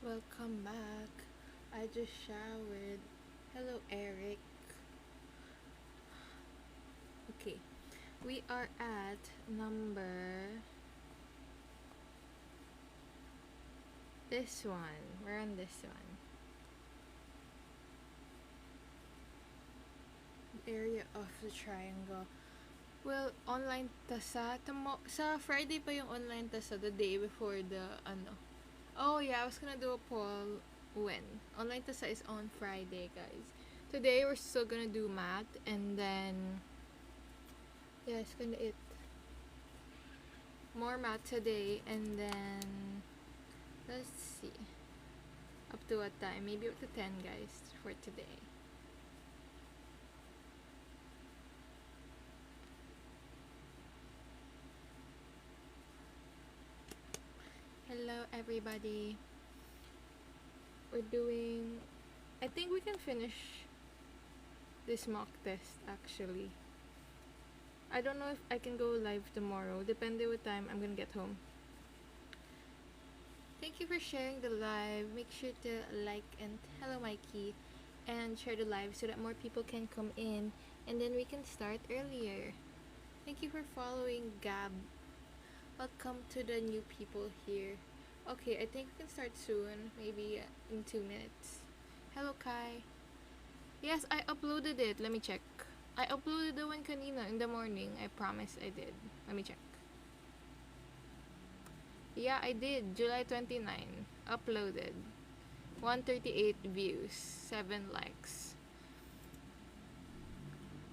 welcome back. I just showered. Hello, Eric. Okay, we are at number. This one. We're on this one. Area of the triangle. Well, online tasa. Sa Friday pa yung online tasa, the day before the ano. Oh yeah, I was gonna do a poll when. Online tasa is on Friday, guys. Today we're still gonna do math, and then yeah, it's gonna it. More math today, and then let's see. Up to what time? Maybe up to 10, guys, for today. Hello, everybody. We're doing. I think we can finish this mock test actually. I don't know if I can go live tomorrow. Depende what time I'm gonna get home. Thank you for sharing the live. Make sure to like and hello Mikey and share the live so that more people can come in and then we can start earlier. Thank you for following Gab. Welcome to the new people here. Okay, I think we can start soon. Maybe in 2 minutes. Hello Kai. Yes, I uploaded it. Let me check. I uploaded the one kanina in the morning. I promise I did. Let me check. Yeah, I did. July 29. Uploaded. 138 views. 7 likes.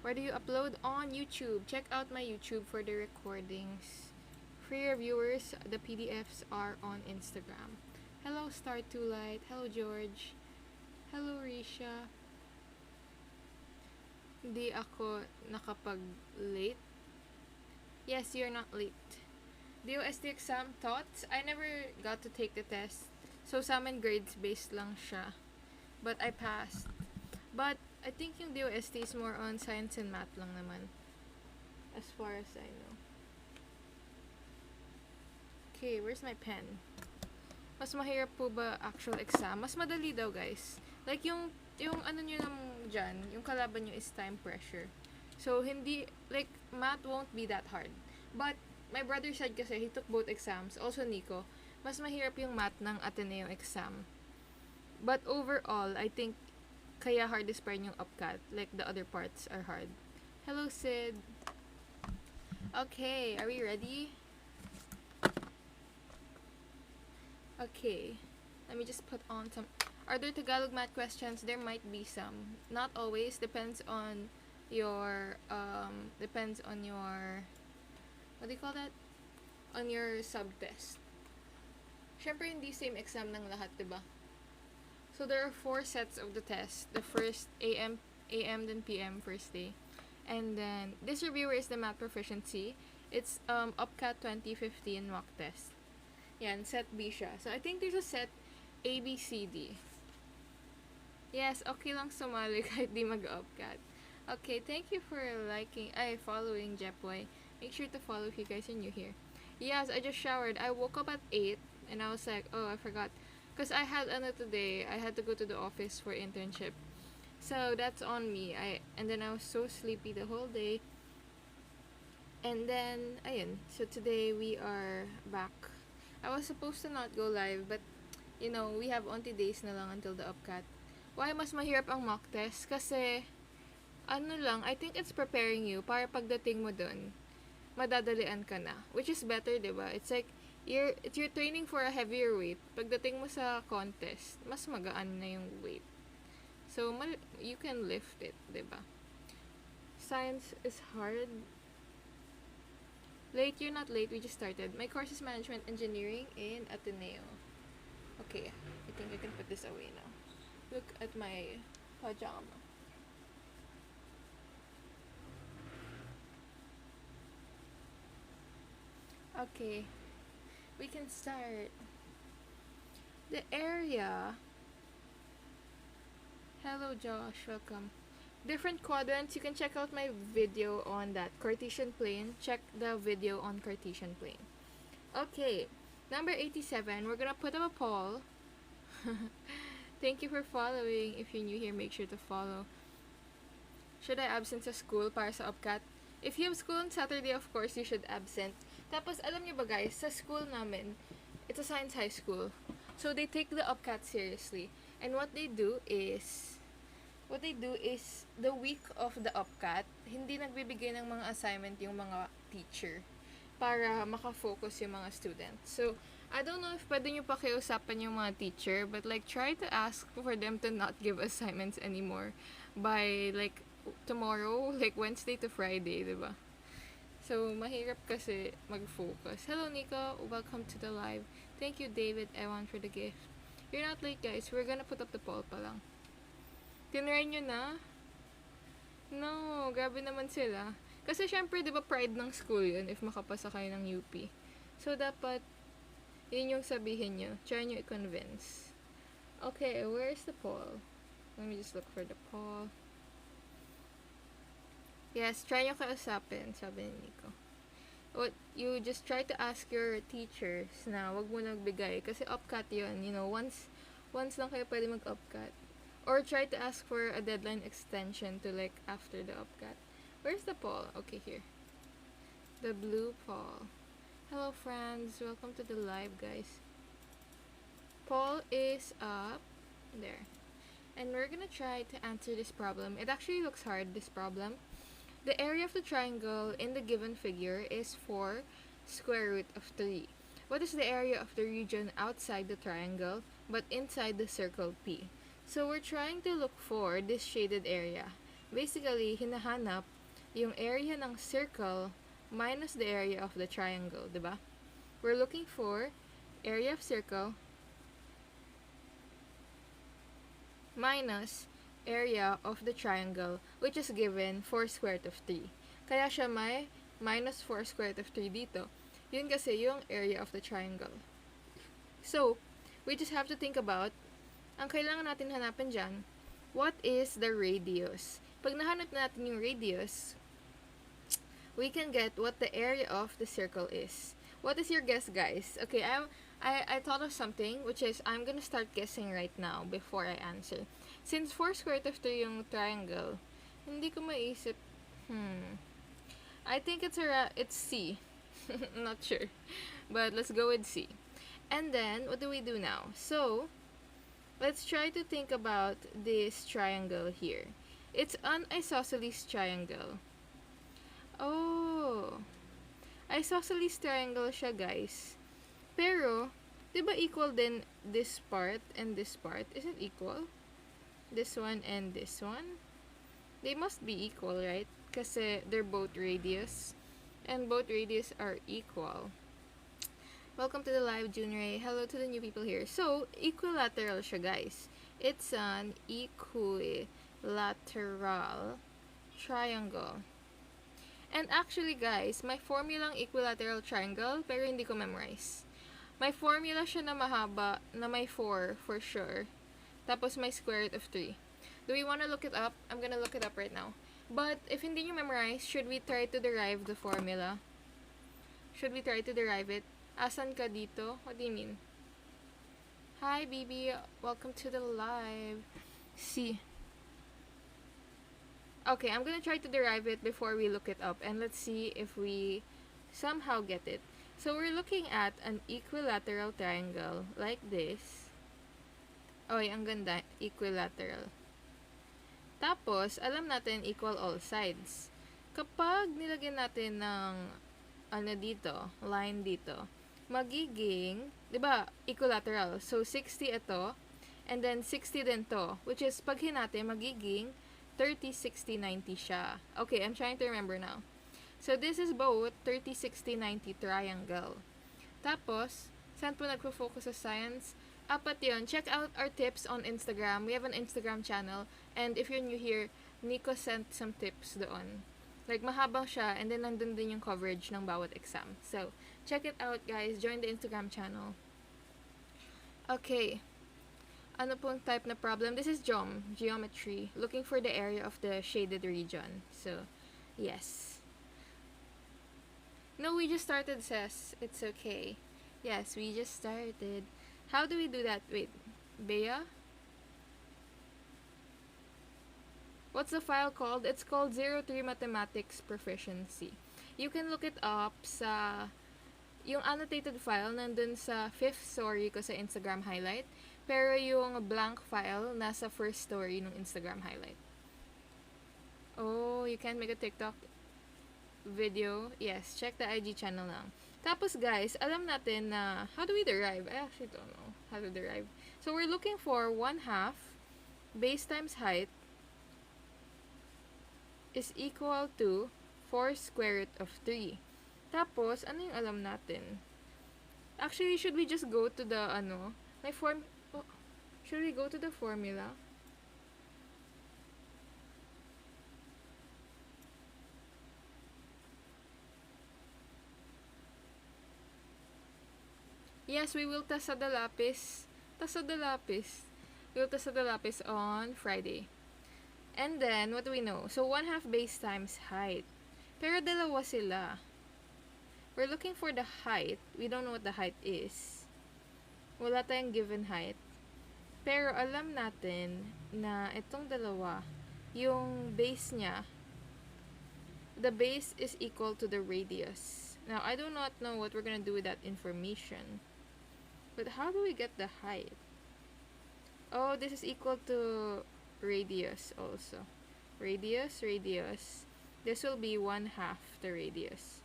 Where do you upload? On YouTube. Check out my YouTube for the recordings. For your viewers, the PDFs are on Instagram. Hello Star 2 Light. Hello George. Hello Risha. Hindi ako nakapag-late. Yes, you're not late. DOST exam thoughts? I never got to take the test. So, sa amin grades based lang siya. But I passed. But, I think yung DOST is more on science and math lang naman. As far as I know. Okay, where's my pen? Mas mahirap po ba actual exam? Mas madali daw, guys. Like, yung ano nyo lang dyan, yung kalaban nyo is time pressure. So, hindi, like, math won't be that hard. But, my brother said kasi, he took both exams, also Nico, mas mahirap yung math ng Ateneo exam. But, overall, I think, kaya hardest pa rin yung UPCAT. Like, the other parts are hard. Hello, Sid. Okay, are we ready? Okay, let me just put on some. Are there Tagalog math questions? There might be some. Not always. Depends on your what do you call that? On your sub-test. Syempre, hindi same exam ng lahat, diba? So, there are 4 sets of the test. The first, AM, then PM, first day. And then, this reviewer is the math proficiency. It's UPCAT 2015 mock test. Yan, set B siya. So, I think there's a set A, B, C, D. Yes, okay lang sumali kahit di mag-UPCAT. Okay, thank you for following Jepway. Make sure to follow if you guys are new here. Yes, I just showered. I woke up at 8 and I was like, oh, I forgot. Because I had today. I had to go to the office for internship. So, that's on me. And then I was so sleepy the whole day. And then, ayun. So, today we are back. I was supposed to not go live, but, you know, we have only days na lang until the UPCAT. Why mas mahirap ang mock test? Kasi, I think it's preparing you para pagdating mo dun, madadalian ka na. Which is better, diba? It's like, you're training for a heavier weight. Pagdating mo sa contest, mas magaan na yung weight. So, you can lift it, diba? Science is hard. Late, you're not late, we just started. My course is Management Engineering in Ateneo. Okay, I think I can put this away now. Look at my pajama. Okay, we can start. The area. Hello Josh, welcome. Different quadrants, you can check out my video on that. Cartesian plane, check the video on Cartesian plane. Okay, number 87, we're gonna put up a poll. Thank you for following. If you're new here, make sure to follow. Should I absent sa school para sa UPCAT? If you have school on Saturday, of course, you should absent. Tapos, alam niyo ba guys, sa school namin, it's a science high school. So, they take the UPCAT seriously. And what they do is, the week of the UPCAT, hindi nagbibigay ng mga assignment yung mga teacher para makafocus yung mga students. So, I don't know if pwede nyo pakiusapan yung mga teacher, but like, try to ask for them to not give assignments anymore by like, tomorrow, like Wednesday to Friday, diba? So, mahirap kasi mag-focus. Hello, Nico. Welcome to the live. Thank you, David Ewan, for the gift. You're not late, guys. We're gonna put up the poll pa lang. Tinry nyo na? No, grabe naman sila. Kasi syempre, di ba, pride ng school yun if makapasa kayo ng UP. So, dapat, yun yung sabihin nyo. Try nyo i-convince. Okay, where's the poll? Let me just look for the poll. Yes, try nyo kausapin, sabi ni Nico. You just try to ask your teachers na wag mo nagbigay. Kasi UPCAT yun, you know, once lang kayo pwede mag-UPCAT. Or try to ask for a deadline extension to like after the UPCAT. Where's the poll? Okay, here. The blue poll. Hello, friends. Welcome to the live, guys. Poll is up. There. And we're gonna try to answer this problem. It actually looks hard, this problem. The area of the triangle in the given figure is 4 square root of 3. What is the area of the region outside the triangle but inside the circle P? So we're trying to look for this shaded area. Basically, hinahanap yung area ng circle minus the area of the triangle, diba? We're looking for area of circle minus area of the triangle, which is given 4 square root of 3. Kaya siya may minus 4 square root of 3 dito. Yun kasi yung area of the triangle. So, we just have to think about, ang kailangan natin hanapin dyan, what is the radius? Pag nahanap natin yung radius, we can get what the area of the circle is. What is your guess, guys? Okay, I thought of something, which is, I'm gonna start guessing right now before I answer. Since 4 square root of 3 yung triangle, hindi ko maisip, I think it's C. I'm not sure. But let's go with C. And then, what do we do now? So, let's try to think about this triangle here. It's an isosceles triangle. Oh, isosceles triangle siya, guys. Pero, di ba equal din this part and this part? Is it equal? This one and this one? They must be equal, right? Kasi they're both radius. And both radius are equal. Welcome to the live, Junrei. Hello to the new people here. So, equilateral siya, guys. It's an equilateral triangle. And actually, guys, may formulang equilateral triangle, pero hindi ko memorize. May formula siya na mahaba, na may 4 for sure. Tapos may square root of 3. Do we want to look it up? I'm gonna look it up right now. But if hindi nyo memorize, should we try to derive the formula? Should we try to derive it? Asan ka dito? What do you mean? Hi, BB. Welcome to the live. See. Okay, I'm gonna try to derive it before we look it up. And let's see if we somehow get it. So we're looking at an equilateral triangle like this. Oy, ang ganda. Equilateral. Tapos, alam natin equal all sides. Kapag nilagyan natin ng dito, line dito, magiging, di ba, equilateral. So, 60 ito, and then 60 din to, which is, pag hinati, magiging 30, 60, 90 siya. Okay, I'm trying to remember now. So, this is both 30, 60, 90 triangle. Tapos, saan po nagpo-focus sa science? Apat yun. Check out our tips on Instagram. We have an Instagram channel. And if you're new here, Nico sent some tips doon. Like, mahaba siya. And then, nandun din yung coverage ng bawat exam. So, check it out, guys. Join the Instagram channel. Okay. Ano pong type na problem? This is geometry. Looking for the area of the shaded region. So, yes. No, we just started, Ses. It's okay. Yes, we just started. How do we do that? Wait. Bea? What's the file called? It's called 03 Mathematics Proficiency. You can look it up sa yung annotated file nandun sa 5th story ko sa Instagram highlight. Pero yung blank file nasa first story ng Instagram highlight. Oh, you can't make a TikTok video? Yes, check the IG channel lang. Tapos guys, alam natin na how do we derive? I actually don't know how to derive. So we're looking for 1/2 base times height is equal to 4 square root of 3. Tapos, ano yung alam natin? Actually, should we just go to the, should we go to the formula? Yes, we will test the lapis. We will test the lapis on Friday. And then, what do we know? So, 1/2 base times height. Pero dalawa sila. We're looking for the height. We don't know what the height is. Wala tayong given height. Pero alam natin na itong dalawa, yung base niya, the base is equal to the radius. Now, I do not know what we're gonna do with that information. But how do we get the height? Oh, this is equal to radius also. Radius. This will be 1/2 the radius.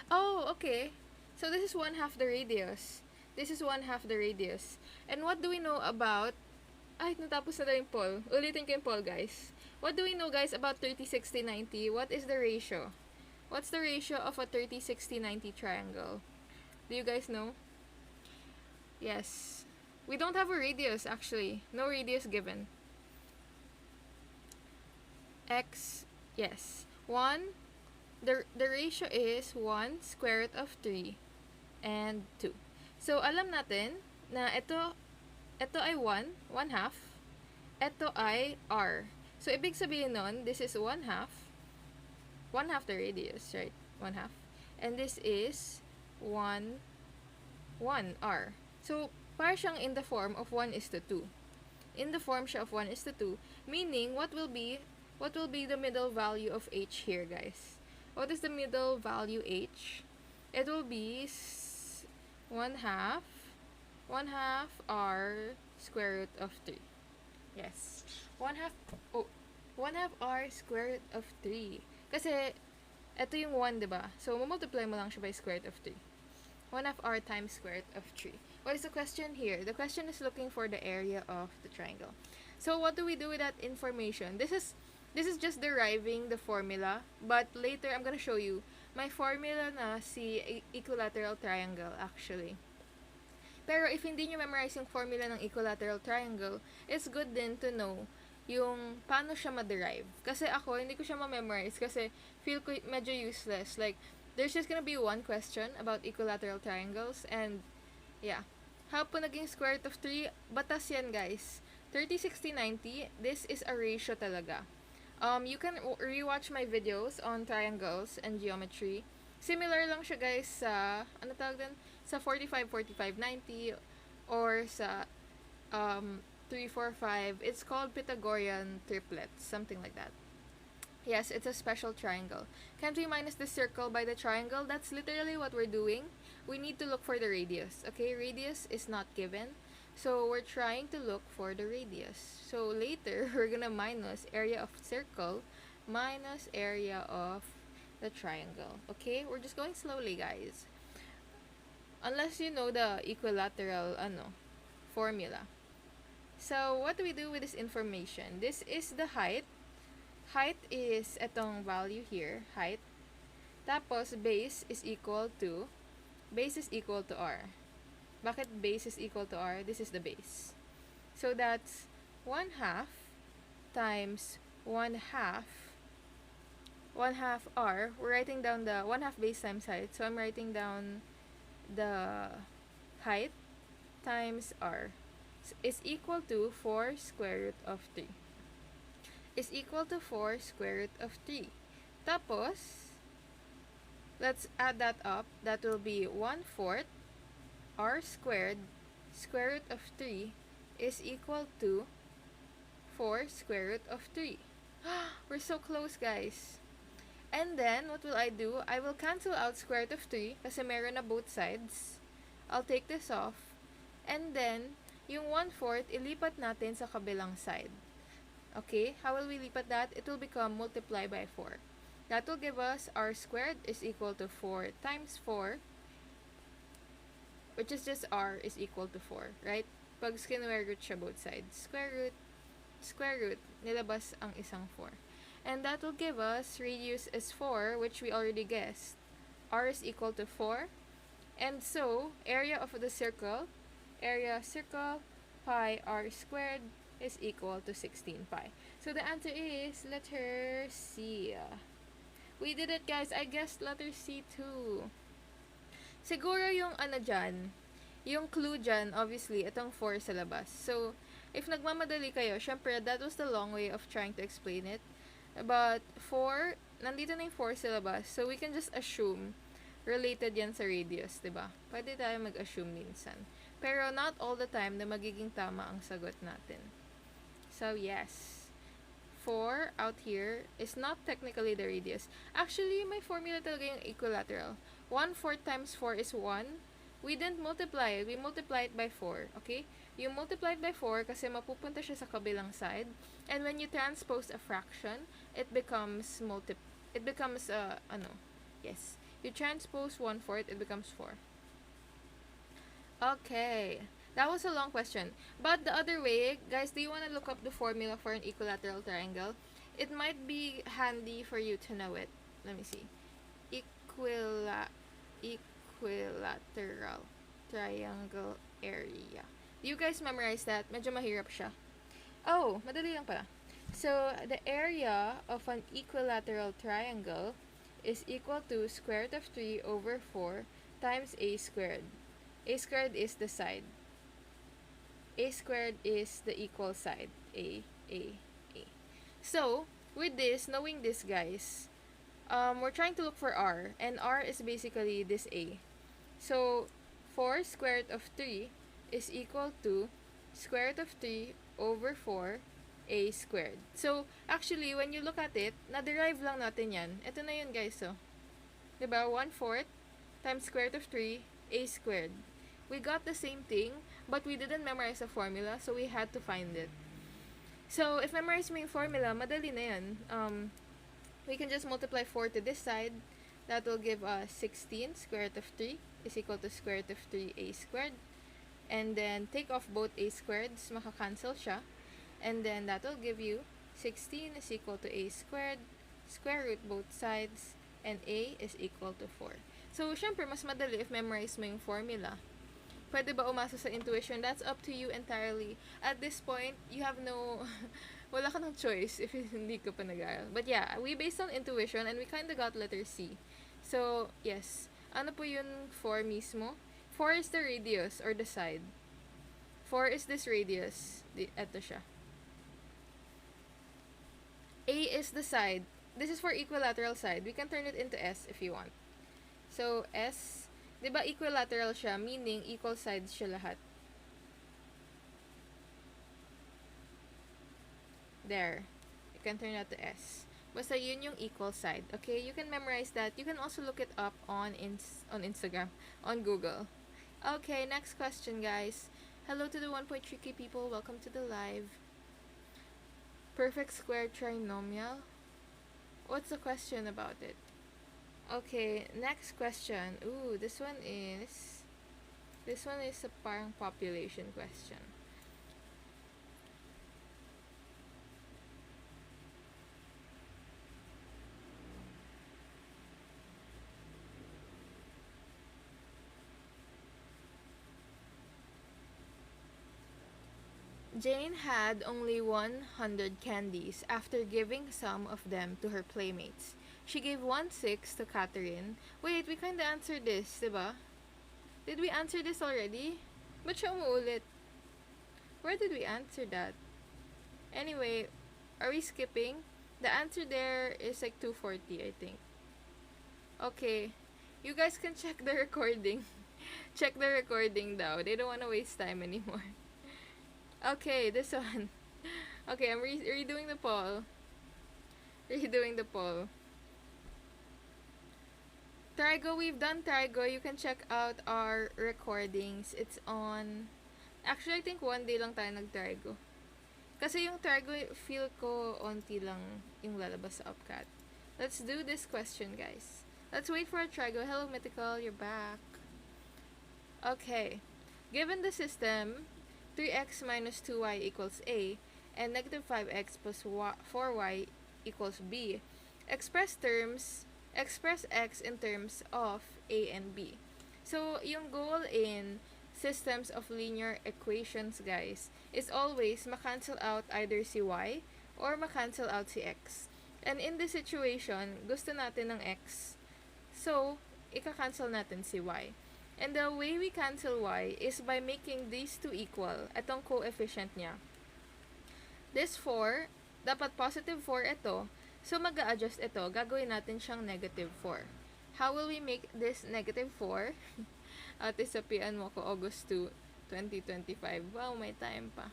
Oh, okay. So this is 1/2 the radius. This is 1/2 the radius. And what do we know about... Ay, natapos na yung poll. Ulitin ko yung poll, guys. What do we know, guys, about 30, 60, 90? What is the ratio? What's the ratio of a 30, 60, 90 triangle? Do you guys know? Yes. We don't have a radius, actually. No radius given. X, yes. 1, the ratio is 1 square root of 3 and 2. So, alam natin na ito ay 1/2. Ito ay r. So, ibig sabihin nun, this is 1/2. 1/2 the radius, right? 1/2. And this is 1 r. So, para siyang in the form of 1:2. In the form siya of 1:2, meaning what will be the middle value of h here, guys? What is the middle value h? It will be 1/2 r square root of 3. Yes. 1/2 r square root of 3. Kasi ito yung 1, diba? So, multiply mo lang siya by square root of 3. 1/2 r times square root of 3. What is the question here? The question is looking for the area of the triangle. So, what do we do with that information? This is just deriving the formula, but later I'm gonna show you my formula na si equilateral triangle, actually. Pero if hindi nyo memorize yung formula ng equilateral triangle, it's good din to know yung paano siya ma-derive. Kasi ako, hindi ko siya ma-memorize kasi feel ko medyo useless. Like, there's just gonna be one question about equilateral triangles and yeah. How po naging square root of 3? Batas yan, guys. 30, 60, 90, this is a ratio talaga. You can rewatch my videos on triangles and geometry. Similar lang siya, guys, sa, ano tawag din? Sa 45, 45, 90, or sa 3, 4, 5. It's called Pythagorean triplets, something like that. Yes, it's a special triangle. Can't we minus the circle by the triangle? That's literally what we're doing. We need to look for the radius. Okay, radius is not given. So, we're trying to look for the radius. So, later, we're gonna minus area of circle minus area of the triangle. Okay? We're just going slowly, guys. Unless you know the equilateral, formula. So, what do we do with this information? This is the height. Height is etong value here, height. Tapos, base is equal to r. Bakit base is equal to r? This is the base. So, that's 1/2 times 1/2 r. We're writing down the 1/2 base times height. So, I'm writing down the height times r is equal to 4 square root of 3. Is equal to 4 square root of 3. Tapos, let's add that up. That will be 1/4 r squared square root of 3 is equal to 4 square root of 3. We're so close, guys. And then, what will I do? I will cancel out square root of 3 kasi meron na both sides. I'll take this off. And then, yung 1/4, ilipat natin sa kabilang side. Okay? How will we lipat that? It will become multiply by 4. That will give us r squared is equal to 4 times 4, which is just r is equal to 4, right? Pag square root siya both sides. Square root, nilabas ang isang 4. And that will give us radius is 4, which we already guessed. R is equal to 4. And so, area of the circle, pi r squared is equal to 16 pi. So the answer is letter C. We did it, guys. I guessed letter C too. Siguro yung dyan, yung clue dyan, obviously, itong 4 sa labas. So, if nagmamadali kayo, syempre, that was the long way of trying to explain it. But 4, nandito na yung 4 sa labas. So, we can just assume related yan sa radius, diba? Pwede tayo mag-assume minsan. Pero not all the time na magiging tama ang sagot natin. So, yes. 4 out here is not technically the radius. Actually, may formula talaga yung equilateral. 1/4 times 4 is 1. We didn't multiply it. We multiplied it by 4. Okay? You multiply it by 4 kasi mapupunta siya sa kabilang side. And when you transpose a fraction, it becomes yes. You transpose 1/4, it becomes 4. Okay. That was a long question. But the other way, guys, do you want to look up the formula for an equilateral triangle? It might be handy for you to know it. Let me see. Equilateral triangle area. Do you guys memorize that? Medyo mahirap siya. Oh, madali lang pala. So, the area of an equilateral triangle is equal to square root of 3 over 4 times a squared. A squared is the side. A squared is the equal side. A. So, with this, knowing this, guys, we're trying to look for r. And r is basically this a. So, 4 square root of 3 is equal to square root of 3 over 4 a squared. So, actually, when you look at it, na-derive lang natin yan. Ito na yun, guys. So, diba? 1/4 times square root of 3 a squared. We got the same thing, but we didn't memorize the formula, so we had to find it. So, if memorize mo yung formula, madali na yan. We can just multiply 4 to this side. That will give us 16 square root of 3 is equal to square root of 3a squared. And then, take off both a squareds, maka-cancel siya. And then, that will give you 16 is equal to a squared, square root both sides, and a is equal to 4. So, syempre, mas madali if memorize mo yung formula. Pwede ba umasa sa intuition? That's up to you entirely. At this point, you have wala ka ng choice if hindi ka pa nag-aaral. But yeah, we based on intuition and we kinda got letter C. So, yes. Ano po yun 4 mismo? 4 is the radius or the side. 4 is this radius. Ito siya. A is the side. This is for equilateral side. We can turn it into S if you want. So, S, diba equilateral siya, meaning equal sides siya lahat. There. You can turn that to S. Basta yun yung equal side. Okay? You can memorize that. You can also look it up on Instagram, on Google. Okay, next question, guys. Hello to the 1.3k people. Welcome to the live. Perfect square trinomial. What's the question about it? Okay, next question. Ooh, this one is a parang population question. Jane had only 100 candies after giving some of them to her playmates. She gave 1/6 to Catherine. Wait, we kinda answered this, diba? Did we answer this already? Ba't siya umuulit? Where did we answer that? Anyway, are we skipping? The answer there is like 240, I think. Okay. You guys can check the recording. Check the recording daw. They don't want to waste time anymore. Okay, this one. Okay, I'm redoing the poll. Redoing the poll. Trigo, we've done Trigo. You can check out our recordings. It's on... Actually, I think one day lang tayo nag-Trigo. Kasi yung Trigo, feel ko onti lang yung lalabas sa UPCAT. Let's do this question, guys. Let's wait for a Trigo. Hello, Mythical. You're back. Okay. Given the system, 3x minus 2y equals A, and negative 5x plus 4y equals B, express x in terms of A and B. So, yung goal in systems of linear equations, guys, is always makancel out either si y or makancel out si x. And in this situation, gusto natin ng x. So, ika-cancel natin si y. And the way we cancel y is by making these two equal. Itong coefficient niya. This 4, dapat positive 4 ito. So, mag-a-adjust ito. Gagawin natin siyang negative 4. How will we make this negative 4? Ate, sapian mo ko August 2, 2025. Wow, may time pa.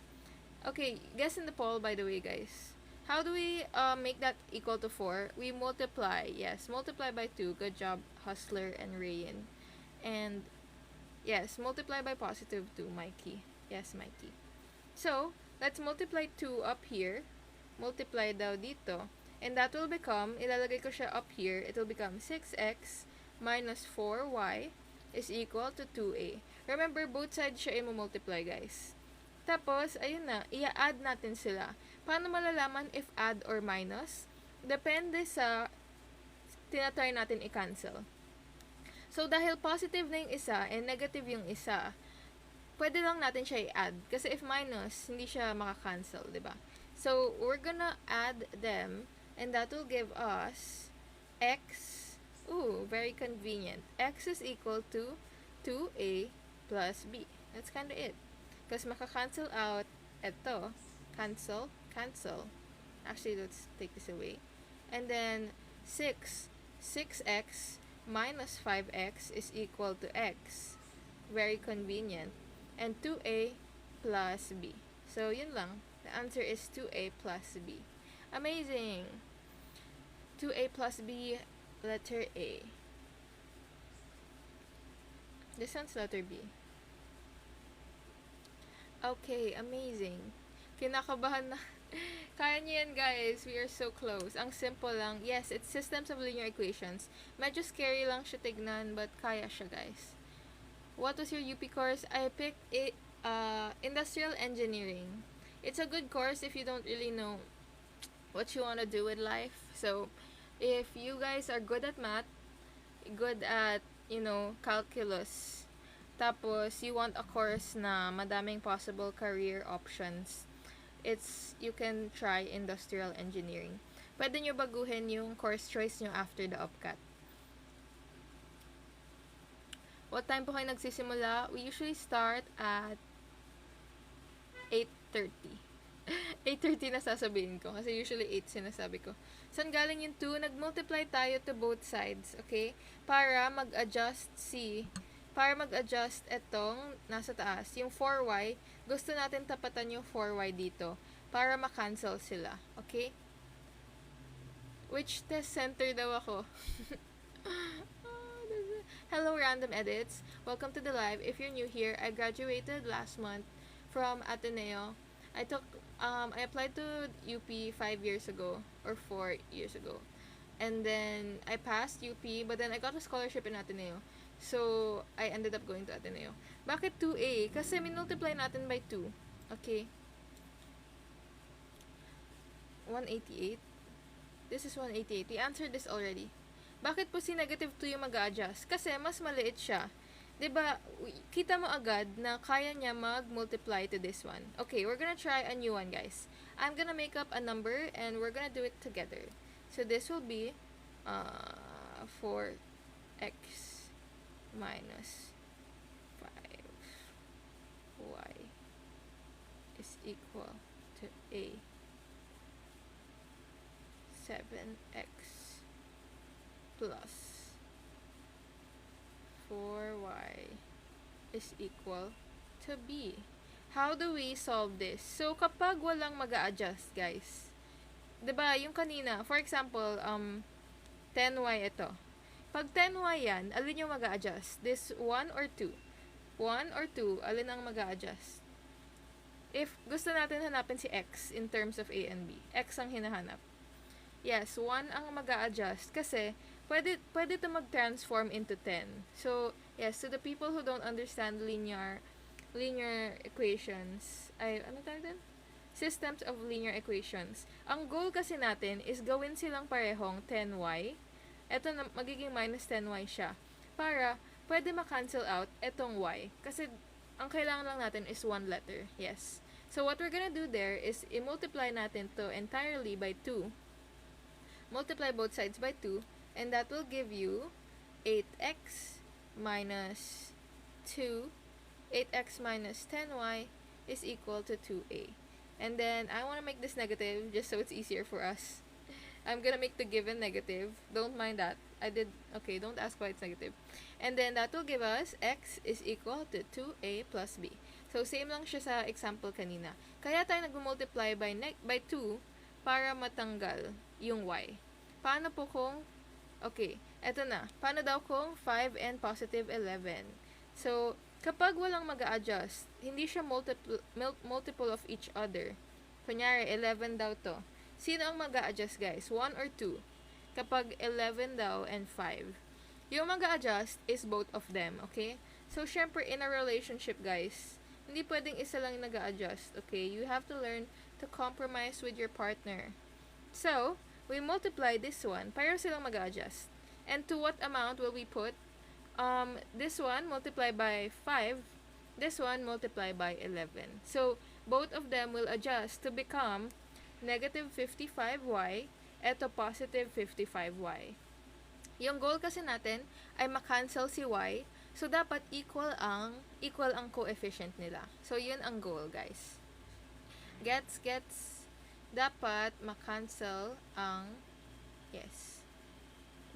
Okay, guess in the poll, by the way, guys. How do we make that equal to 4? We multiply. Yes, multiply by 2. Good job, Hustler and Rayan. And, yes, multiply by positive 2, Mikey. Yes, Mikey. So, let's multiply 2 up here. Multiply daw dito. And that will become, ilalagay ko siya up here, it will become 6x minus 4y is equal to 2a. Remember, both sides siya i-multiply, guys. Tapos, ayun na, i-add natin sila. Paano malalaman if add or minus? Depende sa tinatry natin i-cancel. So, dahil positive na yung isa and negative yung isa, pwede lang natin siya i-add. Kasi if minus, hindi siya maka-cancel, diba? So, we're gonna add them, and that will give us x. Ooh, very convenient. X is equal to 2a plus b. That's kind of it. Because maka-cancel out ito. Cancel. Actually, let's take this away. And then, 6x minus 5x is equal to x. Very convenient. And 2a plus b. So, yun lang. The answer is 2a plus b. Amazing! 2a plus b, letter A. This one's letter B. Okay, amazing. Kinakabahan na. Kaya niyo yan, guys. We are so close. Ang simple lang. Yes, it's systems of linear equations. Medyo scary lang siya tignan, but kaya siya, guys. What was your UP course? I picked it, Industrial Engineering. It's a good course if you don't really know what you want to do with life. So, if you guys are good at math, good at, calculus, tapos you want a course na madaming possible career options, you can try Industrial Engineering. Pwede nyo baguhin yung course choice nyo after the UPCAT. What time po kayo nagsisimula? We usually start at 8:30. 8:30 na sasabihin ko. Kasi usually 8 sinasabi ko. Saan galing yung 2? Nag-multiply tayo to both sides. Okay? Para mag-adjust etong nasa taas. Yung 4y, gusto natin tapatan yung 4y dito. Para ma-cancel sila. Okay? Which test center daw ako? Hello, Random Edits. Welcome to the live. If you're new here, I graduated last month from Ateneo. I applied to UP 5 years ago or 4 years ago. And then I passed UP, but then I got a scholarship in Ateneo. So I ended up going to Ateneo. Bakit 2A? Kasi minultiply natin by 2. Okay. 188. This is 188. We answered this already. Bakit po si negative 2 yung mag-a-adjust? Kasi mas maliit siya. 'Di ba? Kita mo agad na kaya niya mag-multiply to this one. Okay, we're gonna try a new one, guys. I'm gonna make up a number and we're gonna do it together. So this will be 4x minus 5y is equal to a 7x plus 4y is equal to B. How do we solve this? So, kapag walang mag-a-adjust, guys, 'di ba yung kanina, for example, 10y ito. Pag 10y yan, alin yung mag-a-adjust? This 1 or 2? 1 or 2, alin ang mag-a-adjust? If gusto natin hanapin si x in terms of a and b, x ang hinahanap. Yes, 1 ang mag-a-adjust kasi pwede ito mag-transform into 10. So, yes, to the people who don't understand linear equations, ano tawag din? Systems of linear equations. Ang goal kasi natin is gawin silang parehong 10y. Ito na magiging minus 10y siya. Para pwede ma-cancel out etong y. Kasi ang kailangan lang natin is one letter. Yes. So, what we're gonna do there is i-multiply natin to entirely by 2. Multiply both sides by 2, and that will give you 8x minus 8x minus 10y is equal to 2a. And then, I want to make this negative just so it's easier for us. I'm gonna make the given negative. Don't mind that. Okay, don't ask why it's negative. And then, that will give us x is equal to 2a plus b. So, same lang siya sa example kanina. Kaya tayo nag-multiply by 2 para matanggal yung y. Paano po kung, okay, eto na. Paano daw kung 5 and positive 11? So, kapag walang mag-a-adjust, hindi siya multiple of each other. Kunyari, 11 daw to. Sino ang mag-a-adjust, guys? 1 or 2? Kapag 11 daw and 5. Yung mag-a-adjust is both of them, okay? So, syempre, in a relationship, guys, hindi pwedeng isa lang nag-a-adjust, okay? You have to learn to compromise with your partner. So, we multiply this one, pareho silang mag-a-adjust. And to what amount will we put? This one multiply by 5, this one multiply by 11. So, both of them will adjust to become negative 55y, eto positive 55y. Yung goal kasi natin ay ma-cancel si y, so dapat equal ang coefficient nila. So, yun ang goal, guys. Gets, dapat ma-cancel ang, yes.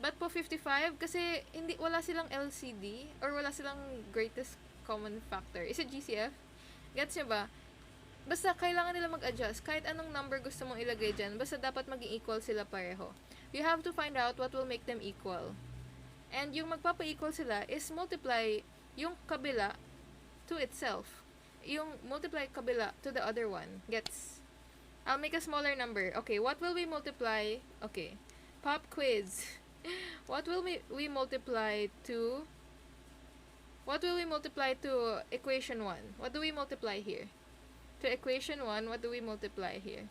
But po 55, kasi wala silang LCD, or wala silang greatest common factor. Is it GCF? Gets nyo ba? Basta kailangan nila mag-adjust. Kahit anong number gusto mong ilagay dyan, basta dapat maging equal sila pareho. You have to find out what will make them equal. And yung magpapa-equal sila is multiply yung kabila to itself. Yung multiply kabila to the other one. Gets? I'll make a smaller number. Okay, what will we multiply? Okay, pop quiz. What will we multiply to? What will we multiply to equation 1? What do we multiply here? To equation 1, what do we multiply here?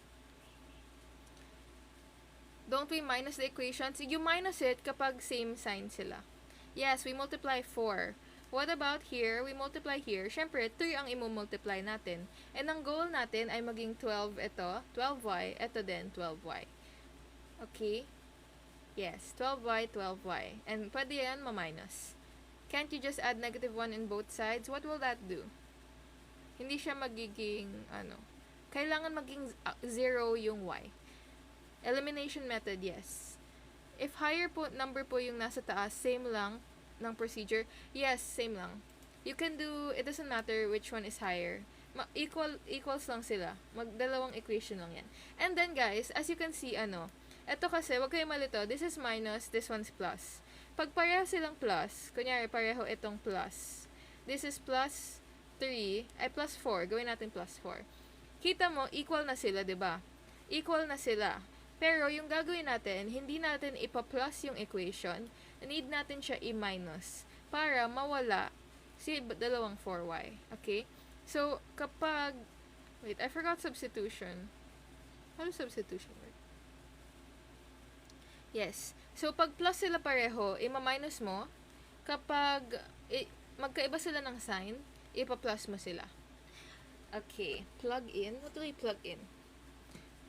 Don't we minus the equations? You minus it kapag same sign sila. Yes, we multiply 4. What about here? We multiply here. Syempre, 3 ang i-multiply natin. And ang goal natin ay maging 12 ito, 12y, ito din, 12y. Okay? Yes, 12y, 12y. And pwede yan ma-minus. Can't you just add negative 1 in both sides? What will that do? Hindi siya magiging, kailangan maging 0 yung y. Elimination method, yes. If higher number po yung nasa taas, same lang ng procedure. Yes, same lang. You can do, it doesn't matter which one is higher. Equals lang sila. Magdalawang equation lang yan. And then guys, as you can see, eto kasi, wag kayo malito. This is minus, this one's plus. Pag pareho silang plus, kunyari pareho itong plus. This is plus 3, ay plus 4. Gawin natin plus 4. Kita mo, equal na sila, diba? Equal na sila. Pero, yung gagawin natin, hindi natin ipa-plus yung equation. Need natin siya i-minus para mawala si dalawang 4y. Okay? So, kapag, wait, I forgot substitution. How does substitution work? Yes. So, pag plus sila pareho, ima-minus mo. Kapag magkaiba sila ng sign, ipa-plus mo sila. Okay. Plug in. What do we plug in?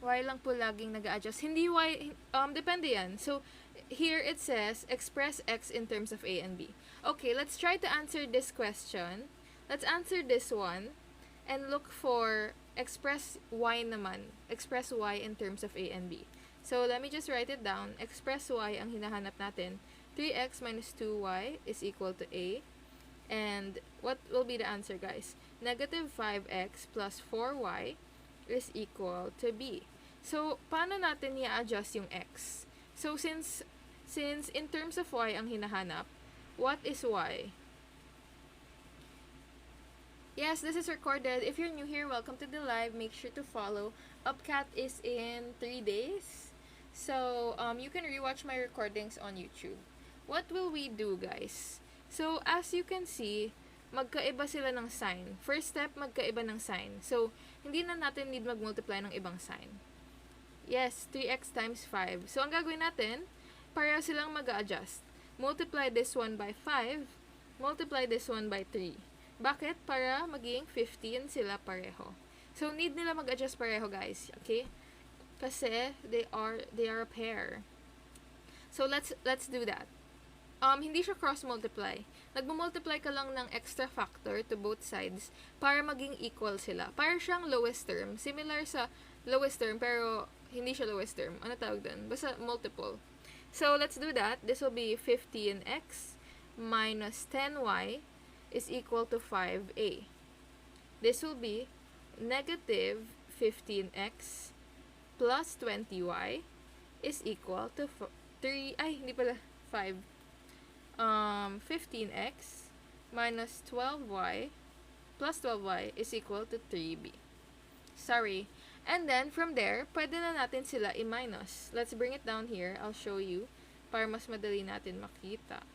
Y lang po laging nag-a-adjust. Hindi y, depende yan. So, here it says, express x in terms of a and b. Okay, let's try to answer this question. Let's answer this one, and look for express y naman. Express y in terms of a and b. So, let me just write it down. Express y ang hinahanap natin. 3x minus 2y is equal to a. And what will be the answer, guys? Negative 5x plus 4y is equal to b. So, paano natin i-adjust yung x? So, since in terms of y ang hinahanap, what is y? Yes, this is recorded. If you're new here, welcome to the live. Make sure to follow. UPCAT is in 3 days. So, you can rewatch my recordings on YouTube. What will we do, guys? So, as you can see, magkaiba sila ng sign. First step, magkaiba ng sign. So, hindi na natin need mag-multiply ng ibang sign. Yes, 3x times 5. So, ang gagawin natin, pareho silang mag-a-adjust. Multiply this one by 5, multiply this one by 3. Bakit? Para maging 15 sila pareho. So, need nila mag-adjust pareho, guys. Okay? Kasi, they are a pair. So, let's do that. Hindi siya cross-multiply. Nagmo-multiply ka lang ng extra factor to both sides para maging equal sila. Para siyang lowest term. Similar sa lowest term, pero hindi siya lowest term. Ano tawag dun? Basta multiple. So, let's do that. This will be 15x minus 10y is equal to 5a. This will be negative 15x plus 20y is equal to 3, hindi pala, 5. 15x minus 12y plus 12y is equal to 3b. Sorry. And then, from there, pwede na natin sila i-minus. Let's bring it down here. I'll show you para mas madali natin makita.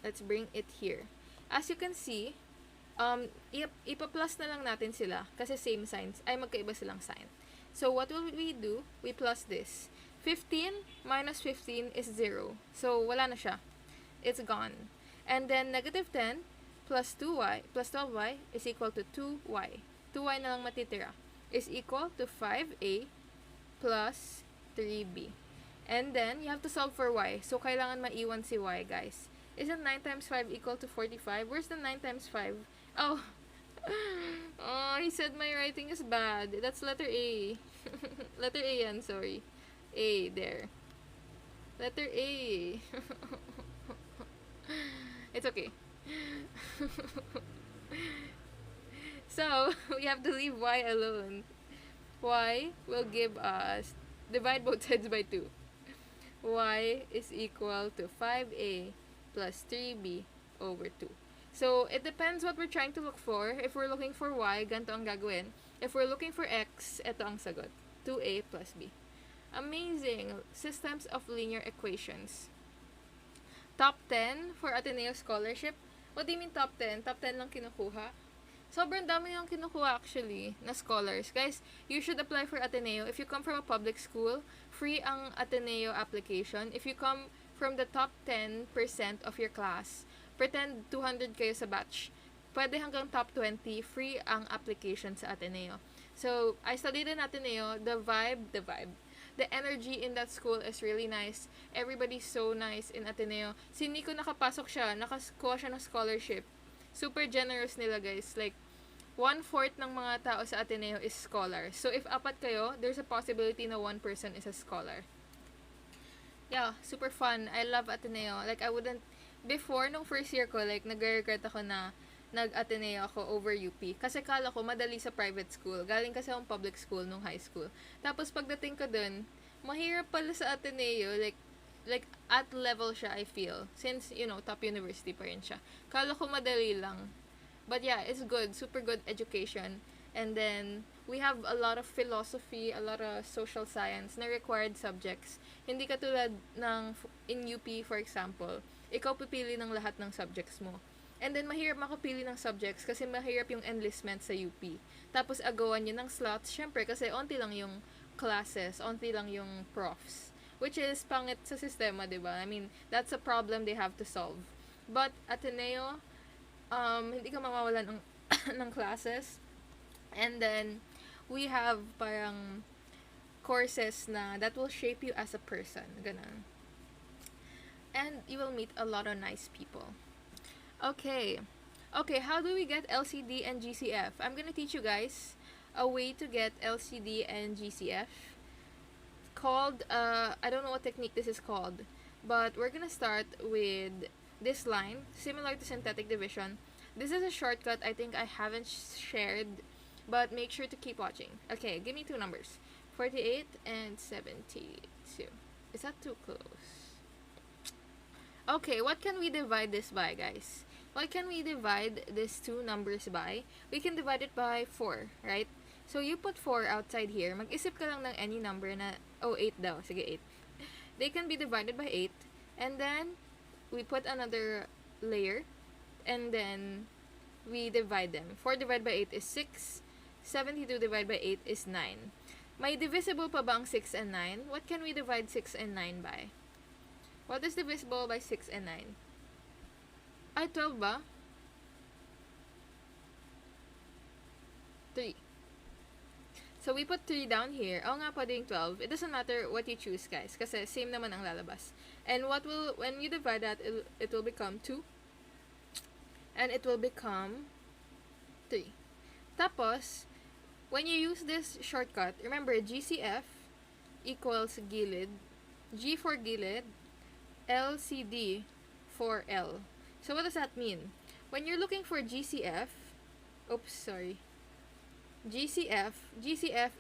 Let's bring it here. As you can see, ipa-plus na lang natin sila kasi same signs. Ay, magkaiba silang sign. So, what will we do? We plus this. 15 minus 15 is 0. So, wala na siya. It's gone. And then, negative 10 plus 2y plus 12y is equal to 2y. 2y na lang matitira. Is equal to 5a plus 3b. And then, you have to solve for y. So, kailangan maiwan si y, guys. Isn't 9 times 5 equal to 45? Where's the 9 times 5? Oh, he said my writing is bad. That's letter A. Letter A yan, sorry. A, there. Letter A. It's okay. So, we have to leave y alone. Y will give us, divide both sides by 2. Y is equal to 5a plus 3b over 2. So, it depends what we're trying to look for. If we're looking for y, ganito ang gagawin. If we're looking for x, ito ang sagot. 2a plus b. Amazing! Systems of linear equations. Top 10 for Ateneo Scholarship. What do you mean top 10? Top 10 lang kinukuha? Sobrang dami lang kinukuha actually na scholars. Guys, you should apply for Ateneo. If you come from a public school, free ang Ateneo application. If you come from the top 10% of your class, pretend 200 kayo sa batch, pwede hanggang top 20, free ang application sa Ateneo. So, I studied in Ateneo. The energy in that school is really nice. Everybody's so nice in Ateneo. Si Nico nakapasok siya, nakakuha siya ng scholarship. Super generous nila, guys. Like, 1/4 ng mga tao sa Ateneo is scholar. So, if apat kayo, there's a possibility na one person is a scholar. Yeah, super fun. I love Ateneo. Like, I wouldn't, before, nung first year ko, like, nag-regret ako na nag-Ateneo ako over UP. Kasi kala ko madali sa private school. Galing kasi akong public school nung high school. Tapos pagdating ko dun, mahirap pala sa Ateneo. Like at level siya, I feel. Since, top university pa rin siya. Kala ko madali lang. But yeah, it's good. Super good education. And then, we have a lot of philosophy, a lot of social science na required subjects. Hindi katulad ng, in UP, for example, ikaw pipili ng lahat ng subjects mo. And then, mahirap makapili ng subjects kasi mahirap yung enlistment sa UP. Tapos, agawan yun ng slots. Syempre, kasi onti lang yung classes, onti lang yung profs. Which is pangit sa sistema, diba? I mean, that's a problem they have to solve. But, Ateneo, hindi ka mawawalan ng, ng classes. And then, we have parang courses na that will shape you as a person. Ganun. And you will meet a lot of nice people. Okay, how do we get LCD and GCF? I'm gonna teach you guys a way to get LCD and GCF called, I don't know what technique this is called, but we're gonna start with this line, similar to synthetic division. This is a shortcut I think I haven't shared, but make sure to keep watching. Okay, give me two numbers. 48 and 72. Is that too close? Okay, what can we divide this by, guys? What can we divide these two numbers by? We can divide it by 4, right? So, you put 4 outside here. Mag-isip ka lang ng any number na, 8 daw. Sige, 8. They can be divided by 8. And then, we put another layer. And then, we divide them. 4 divided by 8 is 6. 72 divided by 8 is 9. May divisible pa ba ang 6 and 9? What can we divide 6 and 9 by? What is divisible by 6 and 9? Ay, 12 ba? 3. So, we put 3 down here. Oo nga, pwedeng 12. It doesn't matter what you choose, guys. Kasi same naman ang lalabas. And when you divide that, it will become 2. And it will become 3. Tapos, when you use this shortcut, remember, GCF equals gilid. G for gilid. LCD for L. So, what does that mean? When you're looking for GCF, GCF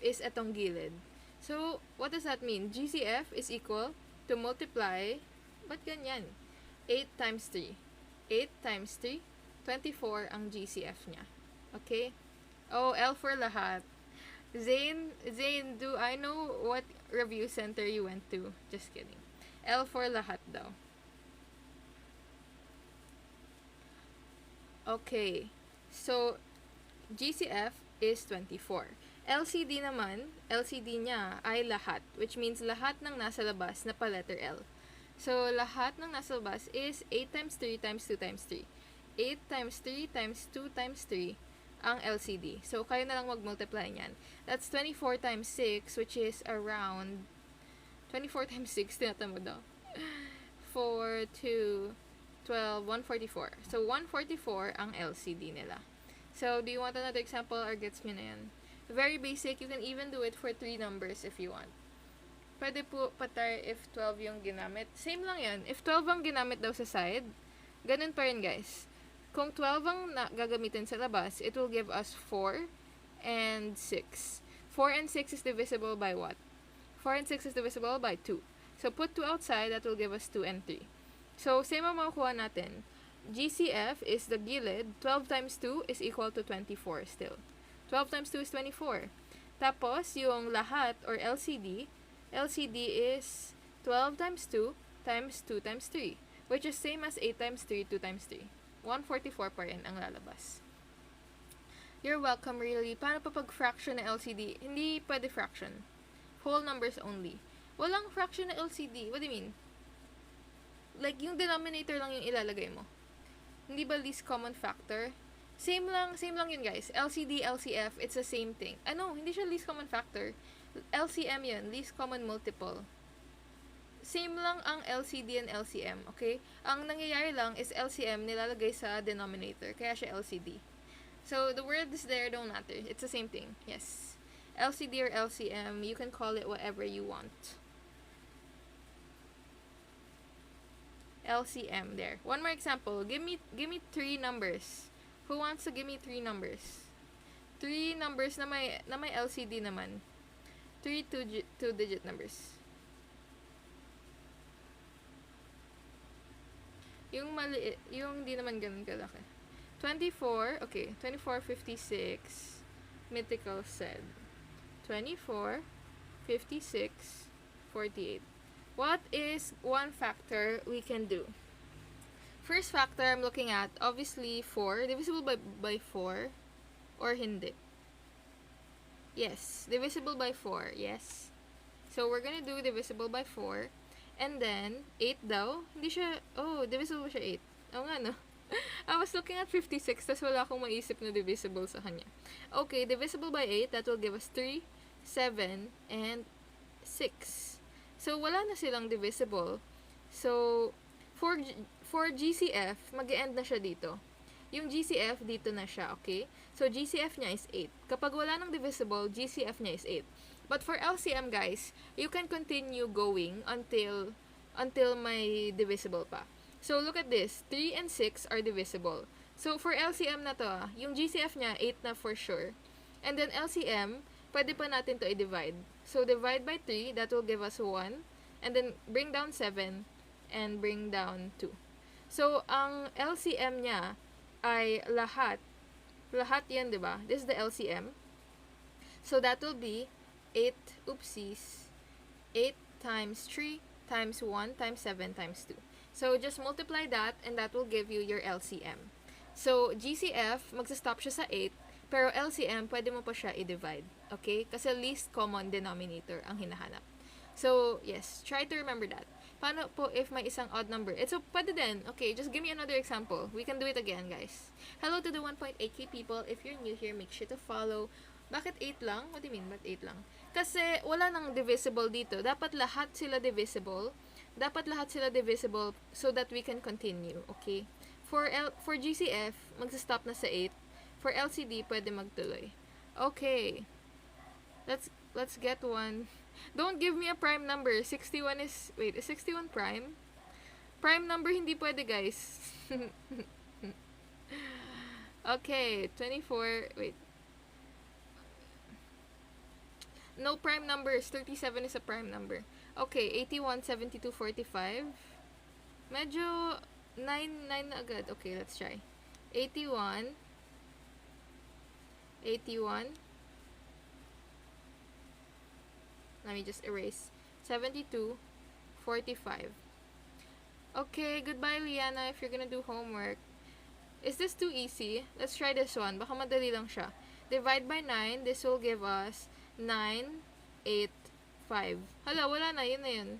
is etong gilid. So, what does that mean? GCF is equal to multiply, ba't ganyan? 8 times 3. 8 times 3, 24 ang GCF niya. Okay? Oh, L for lahat. Zane, do I know what review center you went to? Just kidding. L for lahat daw. Okay. So, GCF is 24. LCD naman, LCD niya ay lahat, which means lahat ng nasa labas na pa letter L. So, lahat ng nasa labas is 8 times 3 times 2 times 3. 8 times 3 times 2 times 3 ang LCD. So, kayo na lang mag-multiply niyan. That's 24 times 6, which is around 24 times 6, tinatamad daw. 4, 2, 12, 144. So, 144 ang LCD nila. So, do you want another example or gets nyo na yan? Very basic. You can even do it for 3 numbers if you want. Pwede po patay if 12 yung ginamit. Same lang yan. If 12 ang ginamit daw sa side, ganun pa rin, guys. Kung 12 ang gagamitin sa labas, it will give us 4 and 6. 4 and 6 is divisible by what? 4 and 6 is divisible by 2. So, put 2 outside, that will give us 2 and 3. So, same ang makukuha natin. GCF is the gilid. 12 times 2 is equal to 24 still. 12 times 2 is 24. Tapos, yung lahat or LCD is 12 times 2 times 2 times 3, which is same as 8 times 3, 2 times 3. 144 pa rin ang lalabas. You're welcome, really. Paano pa pag fraction na LCD? Hindi pwede fraction. Whole numbers only. Walang fraction na LCD. What do you mean? Like, yung denominator lang yung ilalagay mo. Hindi ba least common factor? Same lang yun, guys. LCD, LCF, it's the same thing. Ano, hindi siya least common factor. LCM yun, least common multiple. Same lang ang LCD and LCM, okay? Ang nangyayari lang is LCM nilalagay sa denominator, kaya siya LCD. So, the words there don't matter. It's the same thing, yes. LCD or LCM, you can call it whatever you want. LCM there. One more example. Give me 3 numbers. Who wants to give me 3 numbers? 3 numbers na may LCD naman. 3 two-digit numbers. Yung maliit, yung di naman ganun kalaki. 24, okay. 2456, Mythical said. 24, 56, 48. What is one factor we can do? First factor I'm looking at, obviously 4. Divisible by 4 or hindi? Yes. Divisible by 4. Yes. So, we're gonna do divisible by 4. And then, 8 daw. Hindi siya, divisible siya 8. Oo nga, no? I was looking at 56, tas wala akong maisip na divisible sa kanya. Okay, divisible by 8, that will give us 3, 7, and 6. So, wala na silang divisible. So, for GCF, mag-e-end na siya dito. Yung GCF, dito na siya, okay? So, GCF niya is 8. Kapag wala nang divisible, GCF niya is 8. But for LCM, guys, you can continue going until may divisible pa. So, look at this. 3 and 6 are divisible. So, for LCM na to, yung GCF niya, 8 na for sure. And then, LCM, pwede pa natin to i-divide. So, divide by 3, that will give us 1. And then, bring down 7, and bring down 2. So, ang LCM niya ay lahat. Lahat yan, di ba? This is the LCM. So, that will be 8, 8 times 3 times 1 times 7 times 2. So, just multiply that and that will give you your LCM. So, GCF, magsa-stop siya sa 8, pero LCM, pwede mo pa siya i-divide. Okay? Kasi least common denominator ang hinahanap. So, yes, try to remember that. Paano po if may isang odd number? It's pwede din. Okay, just give me another example. We can do it again, guys. Hello to the 1.8k people. If you're new here, make sure to follow. Bakit 8 lang? What do you mean, bakit 8 lang? Kasi wala nang divisible dito. Dapat lahat sila divisible. So that we can continue. Okay? For GCF, magsa-stop na sa 8. For LCD, pwede magtuloy. Okay. Let's get one. Don't give me a prime number. 61 is... Wait, is 61 prime? Prime number hindi pwede, guys. Okay, 24... Wait. No prime numbers. 37 is a prime number. Okay, 81, 72, 45. Medyo 9 na agad. Okay, let's try. 81. Let me just erase. 72, 45. Okay, goodbye, Liana, if you're gonna do homework. Is this too easy? Let's try this one. Baka madali lang siya. Divide by 9. This will give us 9, 8, 5. Hala, wala na. Yun na yun.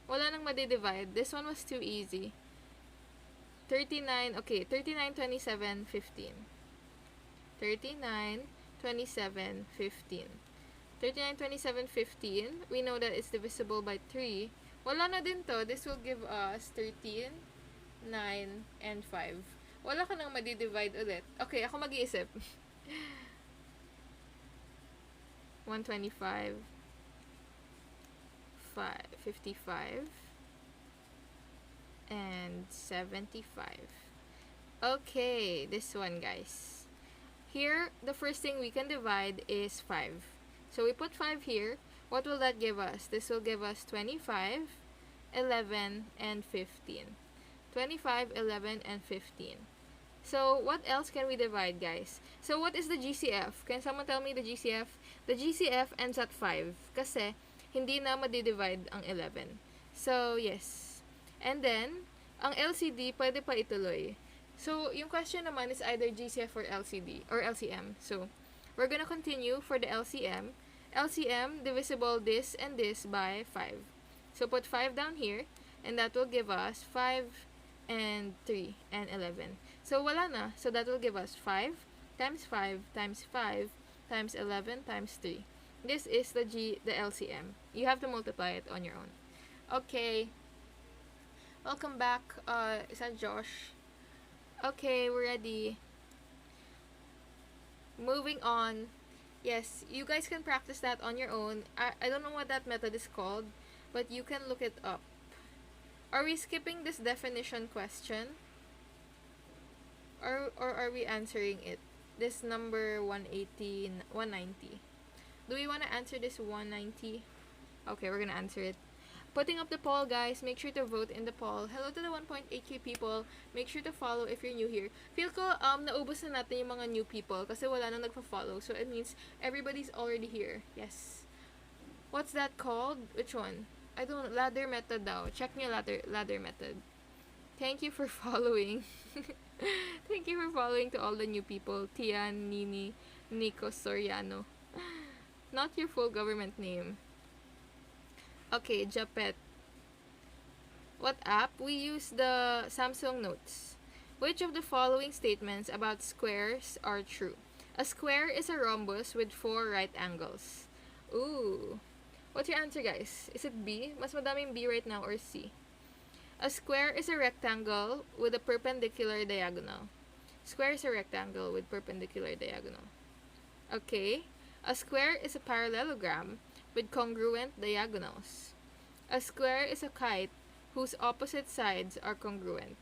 Wala nang madi-divide. This one was too easy. 39, okay. 39, 27, 15. 39, 27, 15. 39, 27, 15. We know that it's divisible by 3. Wala na din to. This will give us 13, 9, and 5. Wala ka nang madi-divide ulit. Okay, ako mag-iisip. 125, 55, and 75. Okay, this one, guys. Here, the first thing we can divide is 5. So we put 5 here. What will that give us? This will give us 25, 11, and 15. 25, 11, and 15. So, what else can we divide, guys? So, what is the GCF? Can someone tell me the GCF? The GCF ends at 5 kasi hindi na madi-divide ang 11. So, yes. And then, ang LCD, pwede pa ituloy. So, yung question naman is either GCF or LCD or LCM. So, we're gonna continue for the LCM. LCM, divisible this and this by 5. So, put 5 down here and that will give us 5 and 3 and 11. So, wala na. So, that will give us 5 times 5 times 5 times 11 times 3. This is the LCM. You have to multiply it on your own. Okay. Welcome back. Is that Josh? Okay, we're ready. Moving on. Yes, you guys can practice that on your own. I don't know what that method is called, but you can look it up. Are we skipping this definition question? Or are we answering it? This number 180, 190. Do we want to answer this 190? Okay, we're gonna answer it. Putting up the poll, guys. Make sure to vote in the poll. Hello to the 1.8k people. Make sure to follow if you're new here. Feel ko, naubos na natin yung mga new people kasi wala nang nagpa-follow. So, it means everybody's already here. Yes. What's that called? Which one? I don't know. Ladder method daw. Check nyo ladder method. Thank you for following. Thank you for following to all the new people. Tian, Nini, Nico, Soriano. Not your full government name. Okay, Japet. What app? We use the Samsung Notes. Which of the following statements about squares are true? A square is a rhombus with 4 right angles. Ooh. What's your answer, guys? Is it B? Mas madaming B right now, or C? A square is a rectangle with a perpendicular diagonal. Square is a rectangle with perpendicular diagonal. Okay. A square is a parallelogram with congruent diagonals. A square is a kite whose opposite sides are congruent.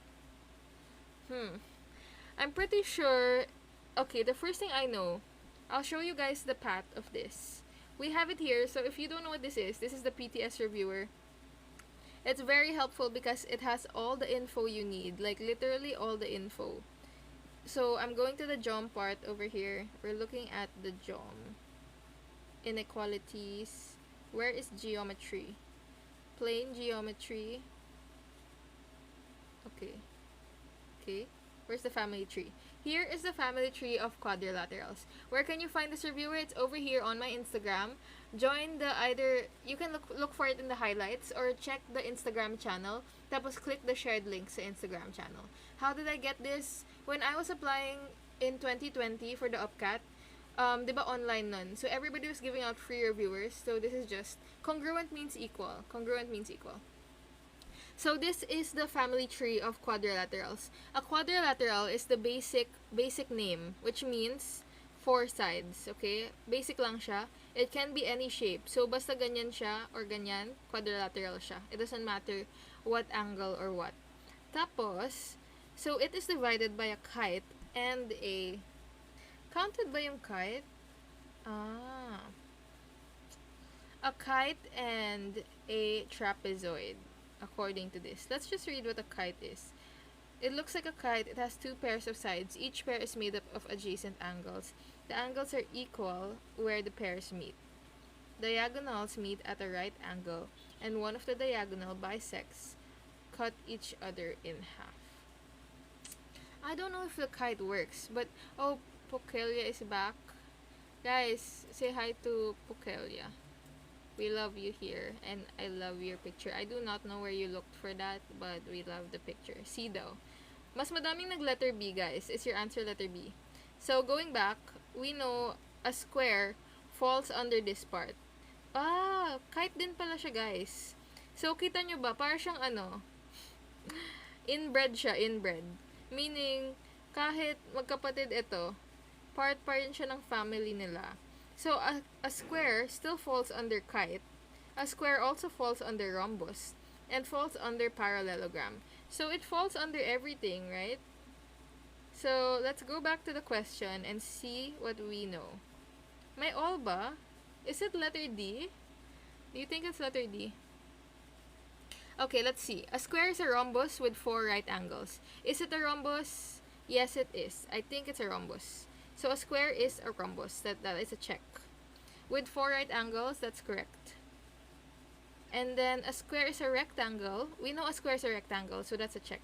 I'm pretty sure. Okay, the first thing I know, I'll show you guys the path of this. We have it here, so if you don't know what this is the PTS reviewer. It's very helpful because it has all the info you need, like literally all the info. So I'm going to the geom part over here. We're looking at the geom. Inequalities. Where is geometry? Plane geometry. Okay. Where's the family tree? Here is the family tree of quadrilaterals. Where can you find this reviewer? It's over here on my Instagram. Join the you can look for it in the highlights or check the Instagram channel. Tapos click the shared link sa Instagram channel. How did I get this? When I was applying in 2020 for the UPCAT, diba online nun? So everybody was giving out free reviewers. So this is just congruent means equal. Congruent means equal. So this is the family tree of quadrilaterals. A quadrilateral is the basic name, which means 4 sides, okay? Basic lang siya. It can be any shape. So basta ganyan siya or ganyan, quadrilateral siya. It doesn't matter what angle or what. Tapos, so it is divided by a kite and a... Counted ba yung kite? A kite and a trapezoid. According to this. Let's just read what a kite is. It looks like a kite. It has 2 pairs of sides. Each pair is made up of adjacent angles. The angles are equal where the pairs meet. Diagonals meet at a right angle, and one of the diagonal bisects cut each other in half. I don't know if the kite works, but oh, Pokelia is back. Guys, say hi to Pokelia. We love you here, and I love your picture. I do not know where you looked for that, but we love the picture. See daw. Mas madaming nag-letter B, guys. Is your answer letter B? So, going back, we know a square falls under this part. Kite din pala siya, guys. So, kita nyo ba? Para siyang inbred siya, inbred. Meaning, kahit magkapatid ito, part pa rin siya ng family nila. So, a square still falls under kite. A square also falls under rhombus. And falls under parallelogram. So, it falls under everything, right? So, let's go back to the question and see what we know. May all ba? Is it letter D? Do you think it's letter D? Okay, let's see. A square is a rhombus with 4 right angles. Is it a rhombus? Yes, it is. I think it's a rhombus. So, a square is a rhombus. That is a check. With 4 right angles, that's correct. And then, a square is a rectangle. We know a square is a rectangle, so that's a check.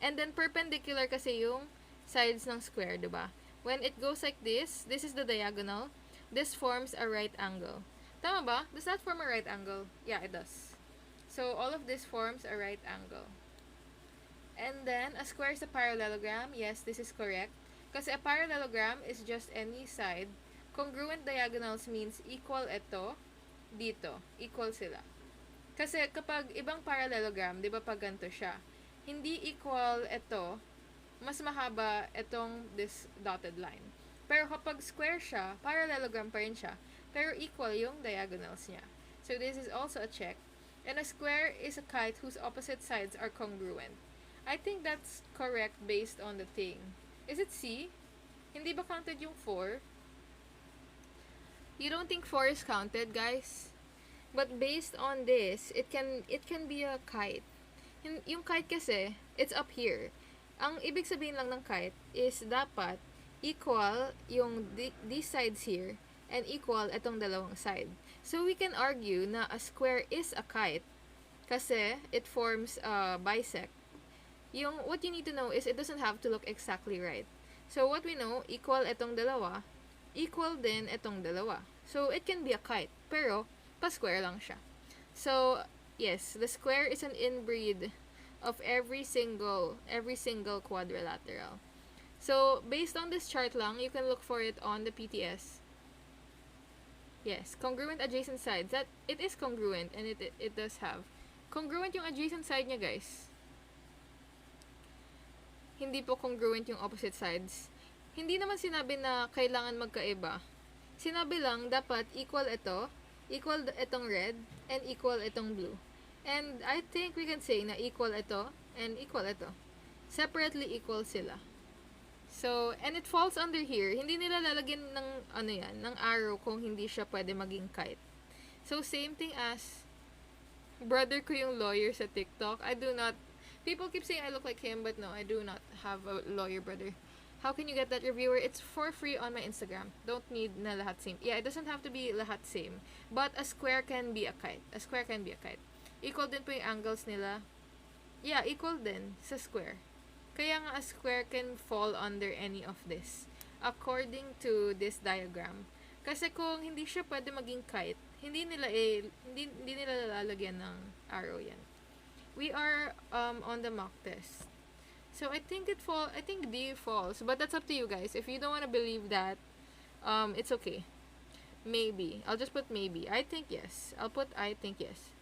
And then, perpendicular kasi yung sides ng square, diba? When it goes like this is the diagonal. This forms a right angle. Tama ba? Does that form a right angle? Yeah, it does. So, all of this forms a right angle. And then, a square is a parallelogram. Yes, this is correct. Kasi a parallelogram is just any side. Congruent diagonals means equal ito, dito. Equal sila. Kasi kapag ibang parallelogram, di ba pag ganito siya, hindi equal ito, mas mahaba itong this dotted line. Pero kapag square siya, parallelogram pa rin siya, pero equal yung diagonals niya. So this is also a check. And a square is a kite whose opposite sides are congruent. I think that's correct based on the thing. Is it C? Hindi ba counted yung 4? You don't think 4 is counted, guys? But based on this, it can be a kite. Yung kite kasi, it's up here. Ang ibig sabihin lang ng kite is dapat equal yung these sides here and equal itong dalawang side. So we can argue na a square is a kite kasi it forms a bisect. What you need to know is it doesn't have to look exactly right. So what we know, equal itong dalawa, equal din itong dalawa. So it can be a kite, pero pa-square lang siya. So yes, the square is an inbreed of every single quadrilateral. So based on this chart lang, you can look for it on the PTS. Yes, congruent adjacent sides. That it is congruent and it does have congruent yung adjacent side niya, guys. Hindi po congruent yung opposite sides. Hindi naman sinabi na kailangan magkaiba. Sinabi lang dapat equal ito, equal itong red, and equal itong blue. And I think we can say na equal ito and equal ito. Separately equal sila. So, and it falls under here. Hindi nila lalagyan ng, ng arrow kung hindi siya pwede maging kite. So, same thing as brother ko yung lawyer sa TikTok. I do not, people keep saying I look like him, but no, I do not have a lawyer brother. How can you get that reviewer? It's for free on my Instagram. Don't need na lahat same. Yeah, it doesn't have to be lahat same. But a square can be a kite. A square can be a kite. Equal din po yung angles nila. Yeah, equal din sa square. Kaya nga a square can fall under any of this. According to this diagram. Kasi kung hindi siya pwede maging kite, hindi nila lalagyan ng arrow yan. We are on the mock test. So I think D falls, but that's up to you guys. If you don't want to believe that, it's okay. Maybe. I'll just put maybe. I think yes. I think yes.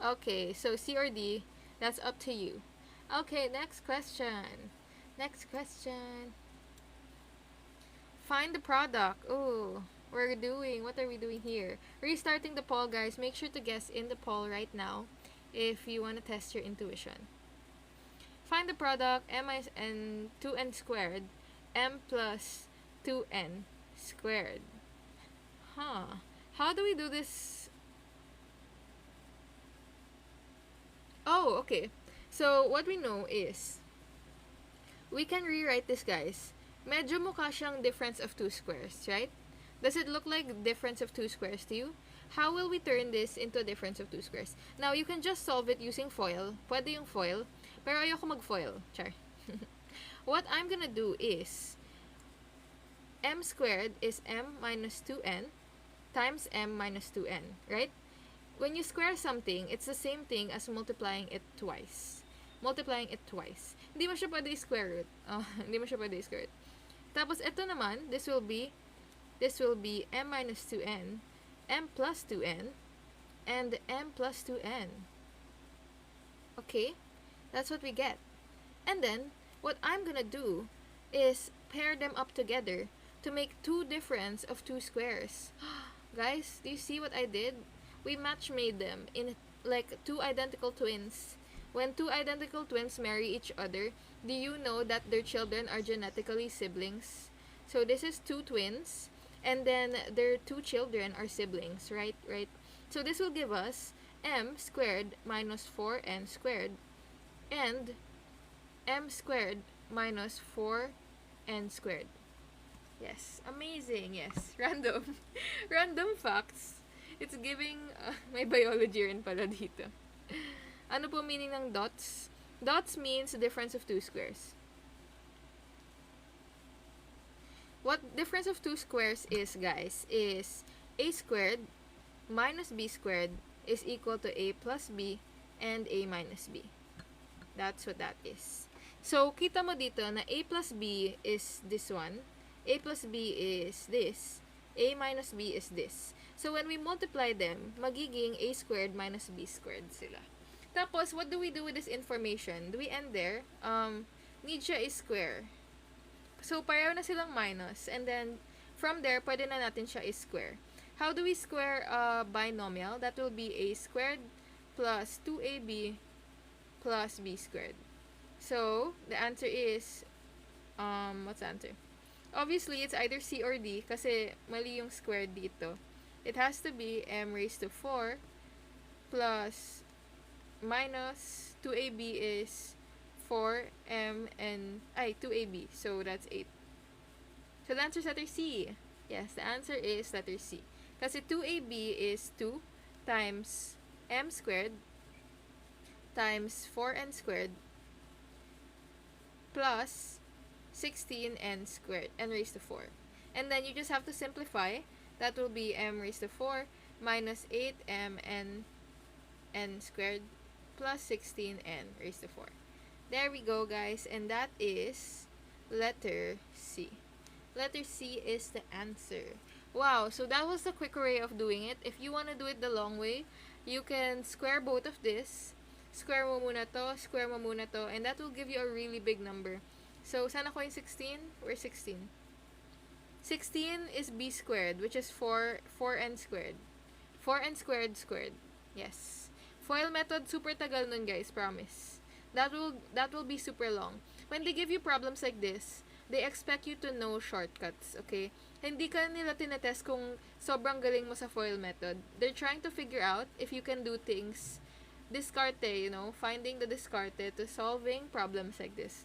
Okay, so C or D, that's up to you. Okay, next question. Find the product. Oh, what are we doing here? Restarting the poll, guys. Make sure to guess in the poll right now if you want to test your intuition. Find the product m and 2n squared, m plus 2n squared. How do we do this? Oh, okay. So, what we know is, we can rewrite this, guys. Medyo mukha siyang difference of two squares, right? Does it look like difference of two squares to you? How will we turn this into a difference of two squares? Now, you can just solve it using FOIL. Pwede yung FOIL. Pero ayoko mag-FOIL. Char. What I'm gonna do is, m squared is m minus 2n times m minus 2n, right? When you square something, it's the same thing as multiplying it twice. Hindi mo siya pwede i-square root. Hindi mo siya pwede i-square root. Tapos, ito naman, this will be m minus 2n, m plus 2n, and m plus 2n. Okay? That's what we get. And then, what I'm gonna do is pair them up together to make two difference of two squares. Guys, do you see what I did? We match-made them in like two identical twins. When two identical twins marry each other, do you know that their children are genetically siblings? So this is two twins, and then their two children are siblings, right? So this will give us m squared minus 4n squared and m squared minus 4n squared. Yes, amazing. Yes, random. Random facts. It's giving, may biology rin pala dito. Ano po meaning ng dots? Dots means difference of two squares. What difference of two squares is, guys, is a squared minus b squared is equal to a plus b and a minus b. That's what that is. So, kita mo dito na a plus b is this one, a plus b is this, a minus b is this. So, when we multiply them, magiging a squared minus b squared sila. Tapos, what do we do with this information? Do we end there? Need siya is square. So, pareho na silang minus. And then, from there, pwede na natin siya is square. How do we square a binomial? That will be a squared plus 2ab plus b squared. So, the answer is, what's the answer? Obviously, it's either C or D kasi mali yung squared dito. It has to be m raised to 4 plus minus 2ab is 4m and 2ab. So, that's 8. So, the answer is letter C. Yes, the answer is letter C. Kasi 2ab is 2 times m squared times 4n squared plus 16n squared, n raised to 4. And then you just have to simplify. That will be m raised to 4 minus 8m n squared plus 16n raised to 4. There we go, guys. And that is letter C. Letter C is the answer. Wow, so that was the quicker way of doing it. If you want to do it the long way, you can square both of this. Square mo muna to, and that will give you a really big number. So, saan ako yung 16? Where's 16? 16 is b squared, which is 4n squared. 4n squared squared. Yes. FOIL method, super tagal nun guys, promise. That will be super long. When they give you problems like this, they expect you to know shortcuts, okay? Hindi ka nila tinetest kung sobrang galing mo sa FOIL method. They're trying to figure out if you can do things discarte, finding the discarte to solving problems like this.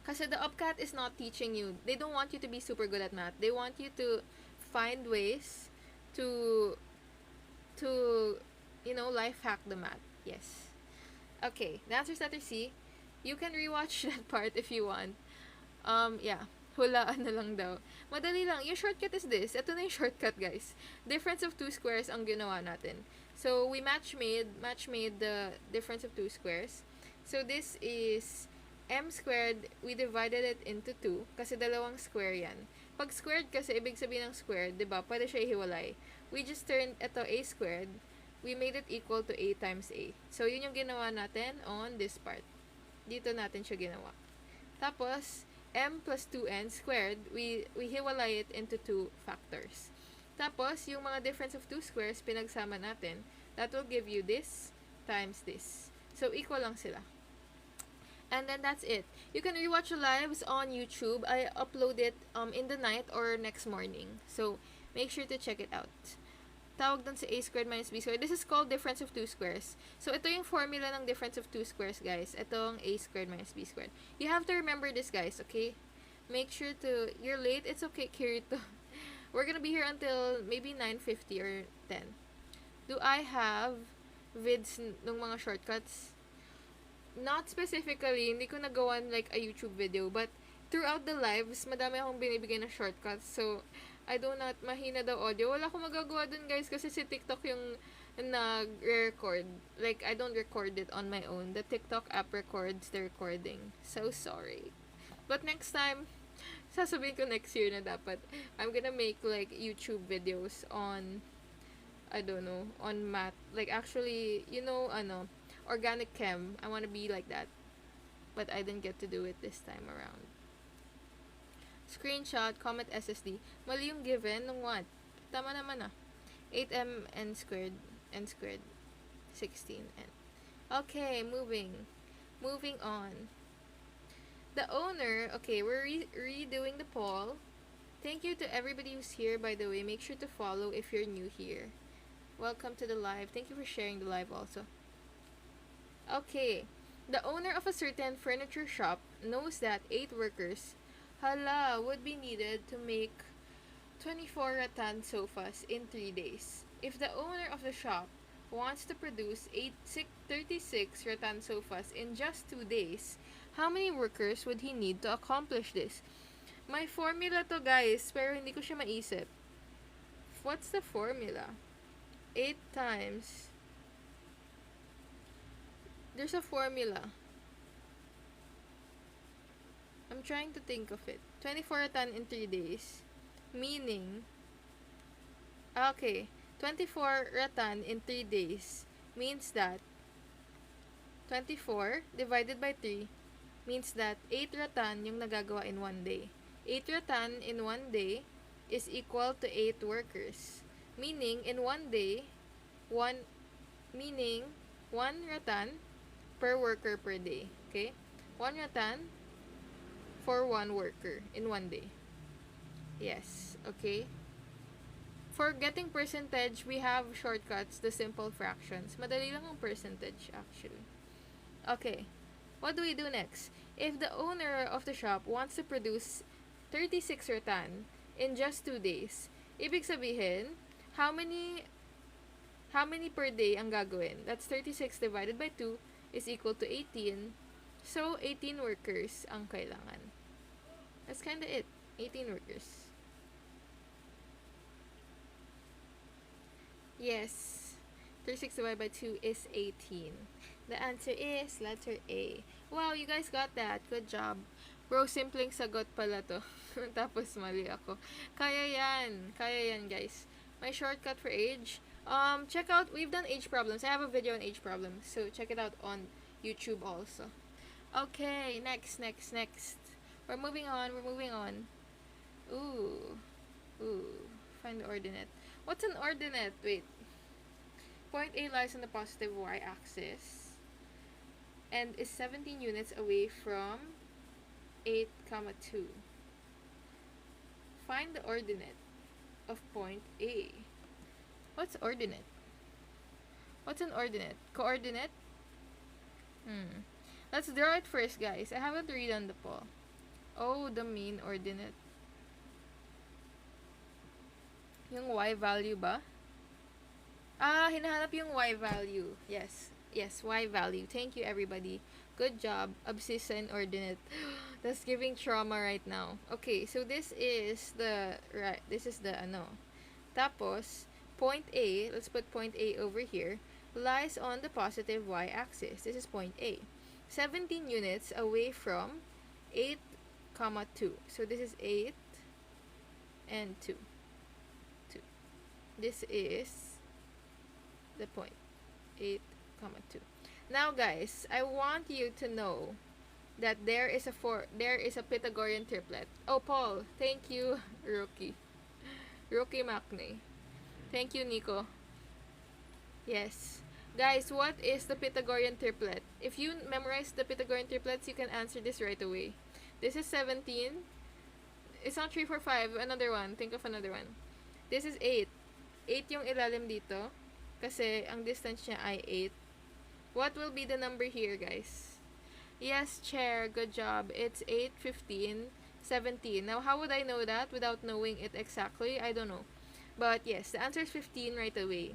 Kasi the UPCAT is not teaching you. They don't want you to be super good at math. They want you to find ways to life hack the math. Yes. Okay, the answer is letter C. You can rewatch that part if you want. Yeah. Hulaan na lang daw. Madali lang. Yung shortcut is this. Ito na yung shortcut, guys. Difference of two squares ang ginawa natin. So, we match-made the difference of two squares. So, this is m squared. We divided it into 2 kasi dalawang square yan. Pag squared kasi, ibig sabihin ng squared, diba? Pwede siya ihiwalay. We just turned ito a squared. We made it equal to a times a. So, yun yung ginawa natin on this part. Dito natin siya ginawa. Tapos, m plus 2n squared, we hiwalay it into 2 factors. Tapos, yung mga difference of two squares, pinagsama natin. That will give you this times this. So, equal lang sila. And then, that's it. You can rewatch the lives on YouTube. I upload it in the night or next morning. So, make sure to check it out. Tawag dun sa a squared minus b squared. This is called difference of two squares. So, ito yung formula ng difference of two squares, guys. Itong a squared minus b squared. You have to remember this, guys, okay? Make sure to... You're late. It's okay, Kirito. We're gonna be here until maybe 9:50 or 10. Do I have vids ng mga shortcuts? Not specifically. Hindi ko nagawan like a YouTube video. But throughout the lives, madami akong binibigay ng shortcuts. So, I do not, mahina daw audio. Wala akong magagawa dun, guys, kasi si TikTok yung nag-record. Like, I don't record it on my own. The TikTok app records the recording. So sorry. But next time, sasabihin ko next year na dapat, I'm gonna make, like, YouTube videos on, I don't know, on math. Like, actually, organic chem. I wanna be like that. But I didn't get to do it this time around. Screenshot, comment SSD. Mali yung given nung what? Tama naman ah. 8m n squared, 16n. Okay, moving on. The owner, okay, we're redoing the poll. Thank you to everybody who's here, by the way. Make sure to follow if you're new here. Welcome to the live. Thank you for sharing the live also. Okay, the owner of a certain furniture shop knows that 8 workers would be needed to make 24 rattan sofas in 3 days. If the owner of the shop wants to produce 36 rattan sofas in just 2 days, how many workers would he need to accomplish this? May formula to, guys, pero hindi ko siya maisip. What's the formula? 8 times... There's a formula. I'm trying to think of it. 24 rattan in 3 days. Meaning, okay, 24 rattan in 3 days means that 24 divided by 3 means that 8 rattan yung nagagawa in 1 day. 8 rattan in 1 day is equal to 8 workers. Meaning, in 1 day, 1 rattan per worker per day. Okay? 1 rattan for 1 worker in 1 day. Yes, okay. For getting percentage, we have shortcuts, the simple fractions. Madali lang ang percentage, actually. Okay, what do we do next? If the owner of the shop wants to produce 36 rattan in just 2 days, ibig sabihin, how many per day ang gagawin? That's 36 divided by 2 is equal to 18. So, 18 workers ang kailangan. That's kinda it. 18 workers. Yes. 36 divided by 2 is 18. The answer is letter A. Wow, you guys got that. Good job. Bro, simpleng sagot pala to. Tapos mali ako. Kaya yan, guys. My shortcut for age. Check out, we've done age problems. I have a video on age problems. So, check it out on YouTube also. Okay, next. We're moving on. Ooh. Find the ordinate. What's an ordinate? Wait. point A lies on the positive y-axis and is 17 units away from 8, 2. Find the ordinate of point A. What's ordinate? What's an ordinate? Coordinate? Let's draw it first, guys. I haven't read on the poll. Oh, the mean ordinate. Yung y value ba? Hinahanap yung y value. Yes. Yes, y value. Thank you, everybody. Good job. Abscissa and ordinate. That's giving trauma right now. Okay, so this is the Tapos, point A, let's put point A over here, lies on the positive y-axis. This is point A. 17 units away from 8, 2. So this is 8 and 2. This is the point. 8, 2. Now, guys, I want you to know that there is a Pythagorean triplet. Oh, Paul, thank you, Rookie Macne. Thank you, Nico. Yes. Guys, what is the Pythagorean triplet? If you memorize the Pythagorean triplets, you can answer this right away. This is 17. It's not 3, 4, 5. Another one. Think of another one. This is 8. 8 yung ilalim dito. Kasi ang distance niya ay 8. What will be the number here, guys? Yes, Chair. Good job. It's 8, 15, 17. Now, how would I know that without knowing it exactly? I don't know. But yes, the answer is 15 right away.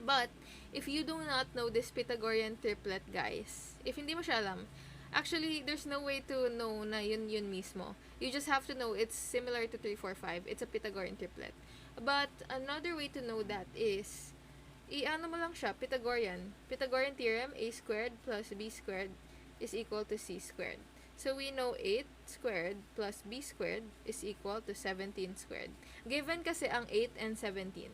But, if you do not know this Pythagorean triplet, guys, if hindi mo siya alam, actually, there's no way to know na yun mismo. You just have to know it's similar to 3, 4, 5. It's a Pythagorean triplet. But, another way to know that is, i-ano mo lang siya, Pythagorean. Pythagorean theorem, a squared plus b squared is equal to c squared. So, we know 8 squared plus b squared is equal to 17 squared. Given kasi ang 8 and 17.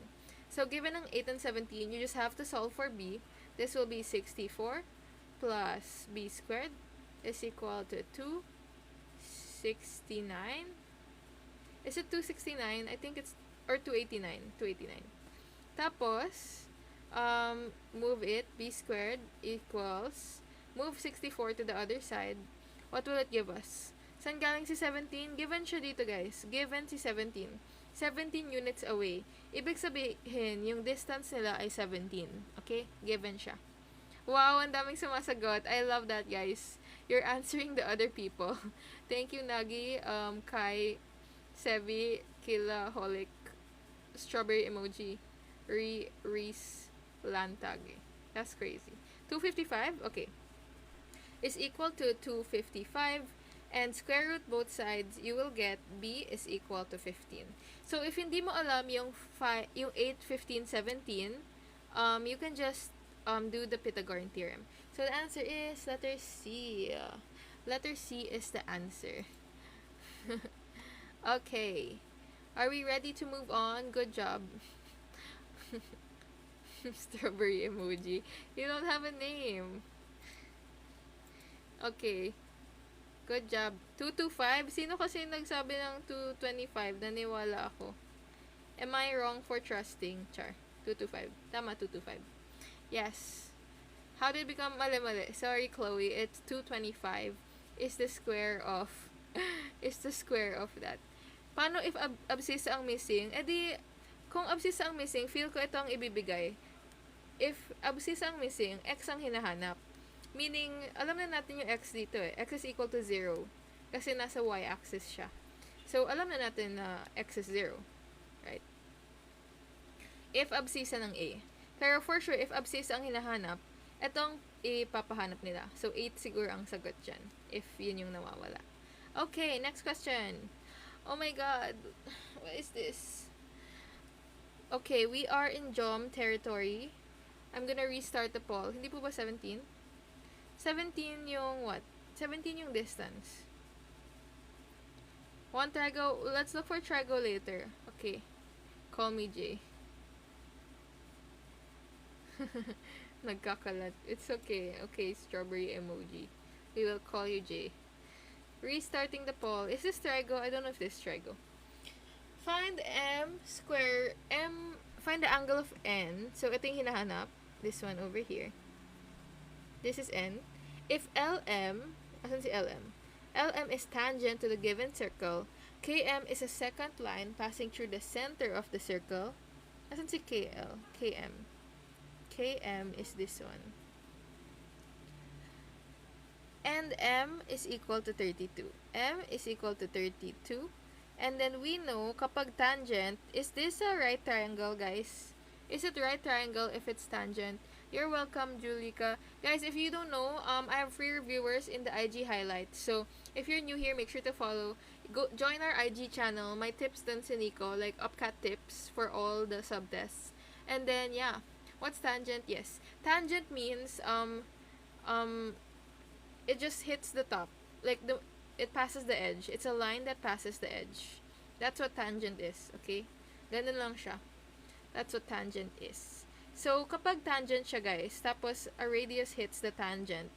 So, given ang 8 and 17, you just have to solve for b. This will be 64 plus b squared is equal to 269. Is it 269? I think it's, or 289. 289. Tapos, move it, b squared equals, move 64 to the other side. What will it give us? Saan galing si 17? Given siya dito, guys. Given si 17. 17 units away. Ibig sabihin, yung distance nila ay 17. Okay? Given siya. Wow, ang daming sumasagot. I love that, guys. You're answering the other people. Thank you, Nagi, Kai, Sevi, Kila, Holic, Strawberry Emoji, Reese, Lantag. That's crazy. 255? Okay. Is equal to 255, and square root both sides, you will get b is equal to 15. So, if hindi mo alam yung 8, 15, 17, you can just do the Pythagorean theorem. So, the answer is letter C. Letter C is the answer. Okay. Are we ready to move on? Good job. Strawberry emoji. You don't have a name. Okay. Good job. 225. Sino kasi nagsabi ng 225? Naniwala ako. Am I wrong for trusting? Char. 225. Tama, 225. Yes. How did it become mali-mali? Sorry, Chloe. It's 225 is the square of that. Paano if abscissa ang missing? Eh di, kung abscissa ang missing, feel ko ito ang ibibigay. If abscissa ang missing, x ang hinahanap. Meaning, alam na natin yung x dito eh. X is equal to 0. Kasi nasa y-axis siya. So, alam na natin na x is 0. Right? If abscissa ng a. Pero for sure, if abscissa ang hinahanap, etong ipapahanap nila. So, 8 siguro ang sagot dyan. If yun yung nawawala. Okay, next question. Oh my God. What is this? Okay, we are in Jom territory. I'm gonna restart the poll. Hindi po ba 17? 17 yung what? 17 yung distance. One trigo. Let's look for trigo later. Okay. Call me J. Nagkakalat. It's okay. Okay, strawberry emoji. We will call you J. Restarting the poll. Is this trigo? I don't know if this is trigo. Find M find the angle of n. So, ito yung hinahanap. This one over here. This is n. If LM, asan si LM? LM is tangent to the given circle. KM is a second line passing through the center of the circle. Asan si KL? KM. KM is this one. And M is equal to 32. M is equal to 32. And then we know, kapag tangent, is this a right triangle, guys? Is it right triangle if it's tangent? You're welcome, Julika. Guys, if you don't know, I have free reviewers in the IG highlights. So, if you're new here, make sure to follow. Go join our IG channel. My tips dun si Nico, like UPCAT tips for all the subtests. And then, yeah. What's tangent? Yes. Tangent means, it just hits the top. Like, it passes the edge. It's a line that passes the edge. That's what tangent is, okay? Ganun lang siya. That's what tangent is. So, kapag tangent siya, guys, tapos a radius hits the tangent,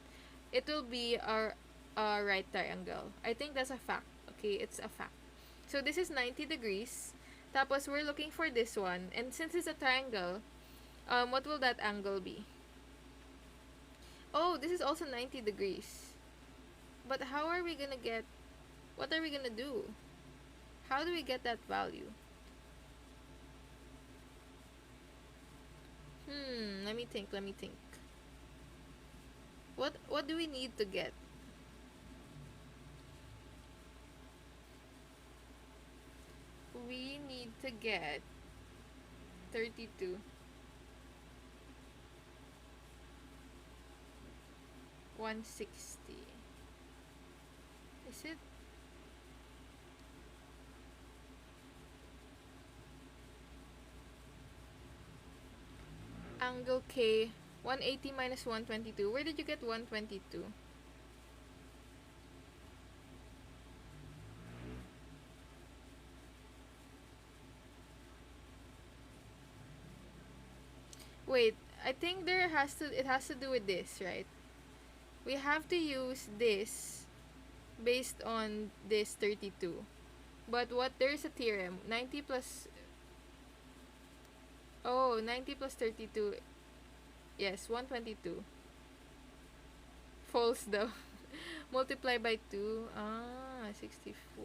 it will be a right triangle. I think that's a fact, okay? It's a fact. So, this is 90 degrees. Tapos, we're looking for this one. And since it's a triangle, what will that angle be? Oh, this is also 90 degrees. But how are we gonna get... What are we gonna do? How do we get that value? Let me think. What do we need to get? We need to get 32. 160. Is it? Angle K, 180 minus 122. Where did you get 122? Wait, I think it has to do with this, right? We have to use this based on this 32. But there's a theorem. 90 plus... Oh, 90 plus 32. Yes, 122. False though. Multiply by 2. 64.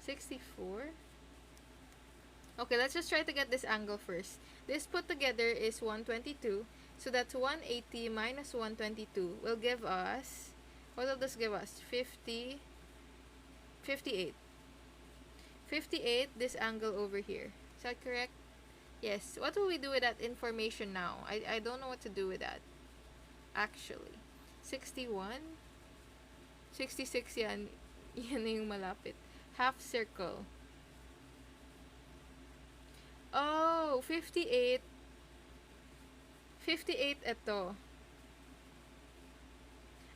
64? Okay, let's just try to get this angle first. This put together is 122. So that's 180 minus 122 will give us... What will this give us? 58. 58, this angle over here. Is that correct? Yes. What will we do with that information now? I don't know what to do with that. Actually. 61? 66 yan. Yan na yung malapit. Half circle. Oh, 58. 58 ito.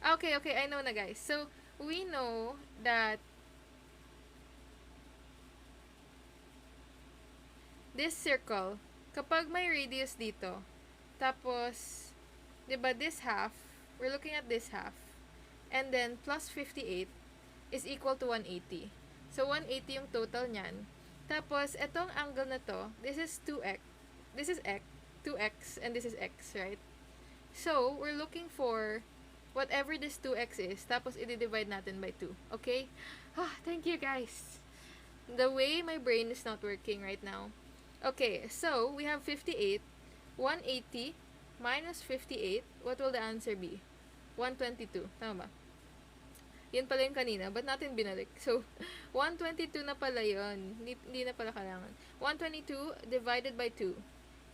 Okay, I know na, guys. So, we know that this circle, kapag may radius dito, tapos, diba, this half, we're looking at this half, and then plus 58 is equal to 180. So, 180 yung total nyan. Tapos, etong angle na to, this is 2x, this is x, 2x, and this is x, right? So, we're looking for whatever this 2x is, tapos i-divide natin by 2. Okay? Thank you, guys. The way my brain is not working right now. Okay, so, we have 58. 180 minus 58, what will the answer be? 122. Tama ba? Yun pala yung kanina, but natin binalik. So, 122 na pala yun. Hindi na pala kailangan. 122 divided by 2.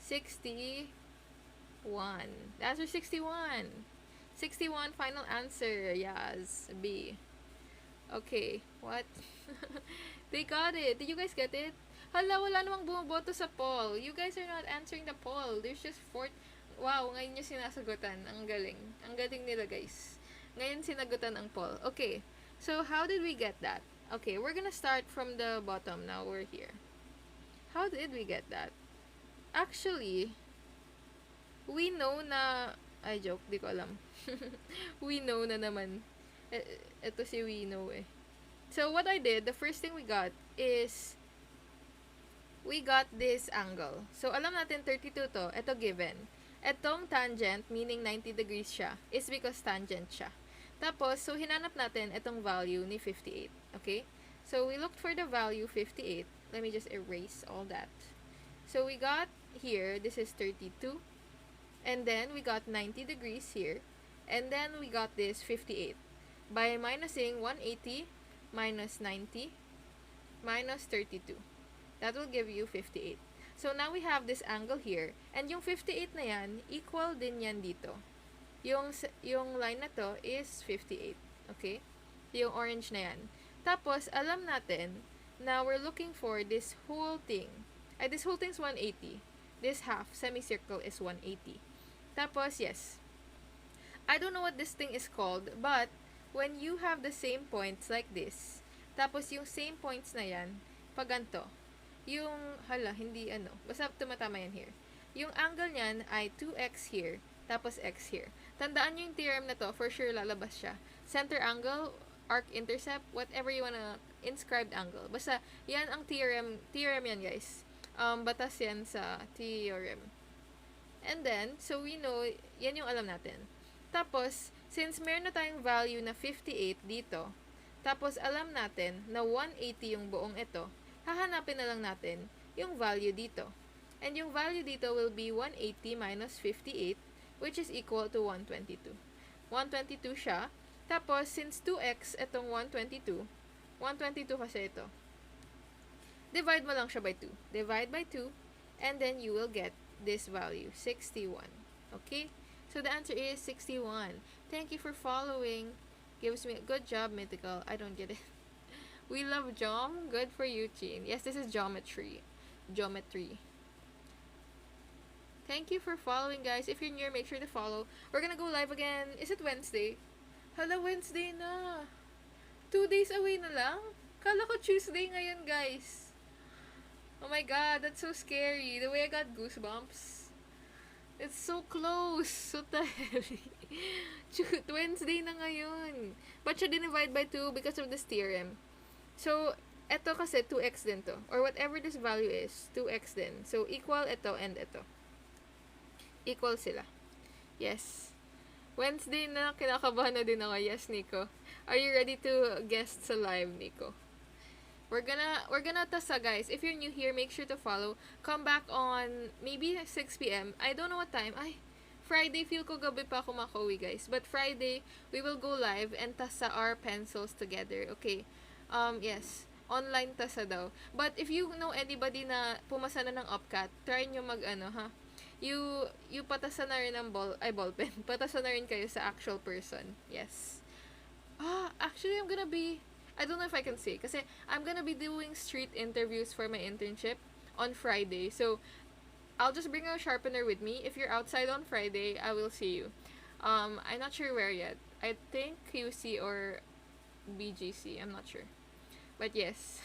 61. The answer is 61. 61, final answer. Yes, B. Okay, what? They got it. Did you guys get it? Hala, wala namang bumoboto sa poll. You guys are not answering the poll. There's just 4... Wow, ngayon nyo sinasagutan. Ang galing. Ang galing nila, guys. Ngayon sinagutan ang poll. Okay, so how did we get that? Okay, we're gonna start from the bottom. Now we're here. How did we get that? Actually, we know na... Ay, joke. Di ko alam. We know na naman. Ito si we know eh. So, what I did, the first thing we got is... we got this angle. So, alam natin 32 to. Ito given. Etong tangent, meaning 90 degrees siya, is because tangent siya. Tapos, so hinanap natin itong value ni 58. Okay? So, we looked for the value 58. Let me just erase all that. So, we got here, this is 32. And then, we got 90 degrees here. And then, we got this 58. By minusing 180 minus 90 minus 32. That will give you 58. So, now we have this angle here. And yung 58 na yan, equal din yan dito. Yung line na to is 58. Okay? Yung orange na yan. Tapos, alam natin na we're looking for this whole thing. This whole thing is 180. This half, semicircle, is 180. Tapos, yes. I don't know what this thing is called, but when you have the same points like this, tapos yung same points na yan, pag ganito, yung, hindi basta tumatama yan here. Yung angle niyan ay 2x here, tapos x here. Tandaan nyo yung theorem na to, for sure lalabas siya. Center angle, arc intercept, whatever you wanna, inscribed angle. Basta, yan ang theorem yan guys. Batas yan sa theorem. And then, so we know, yan yung alam natin. Tapos, since meron na tayong value na 58 dito, tapos alam natin na 180 yung buong ito, hahanapin na lang natin yung value dito. And yung value dito will be 180 minus 58, which is equal to 122. 122 siya. Tapos, since 2x itong 122 kasi ito, divide mo lang siya by 2. Divide by 2, and then you will get this value, 61. Okay? So, the answer is 61. Thank you for following. Gives me a good job, Mythical. I don't get it. We love Jom. Good for you, Chin. Yes, this is geometry. Geometry. Thank you for following, guys. If you're new, make sure to follow. We're gonna go live again. Is it Wednesday? Hala, Wednesday na. 2 days away na lang. Kala ko Tuesday ngayon, guys. Oh my God, that's so scary. The way I got goosebumps. It's so close. What the hell? Wednesday na ngayon. But siya dinivide by 2 because of this theorem. So, eto kasi 2x din to. Or whatever this value is, 2x din. So, equal ito and ito. Equal sila. Yes. Wednesday na, kinakabahan na din ako. Yes, Nico. Are you ready to guest sa live, Nico? We're gonna tasa, guys. If you're new here, make sure to follow. Come back on maybe 6 p.m. I don't know what time. Friday, feel ko gabi pa ako makauwi, guys. But Friday, we will go live and tasa our pencils together. Okay. Yes. Online tasa daw. But if you know anybody na pumasa na ng UPCAT, try nyo you patasa na rin ng ballpen. Patasa na rin kayo sa actual person. Yes. Actually, I don't know if I can say, kasi I'm gonna be doing street interviews for my internship on Friday. So, I'll just bring a sharpener with me. If you're outside on Friday, I will see you. I'm not sure where yet. I think QC or BGC. I'm not sure. But yes,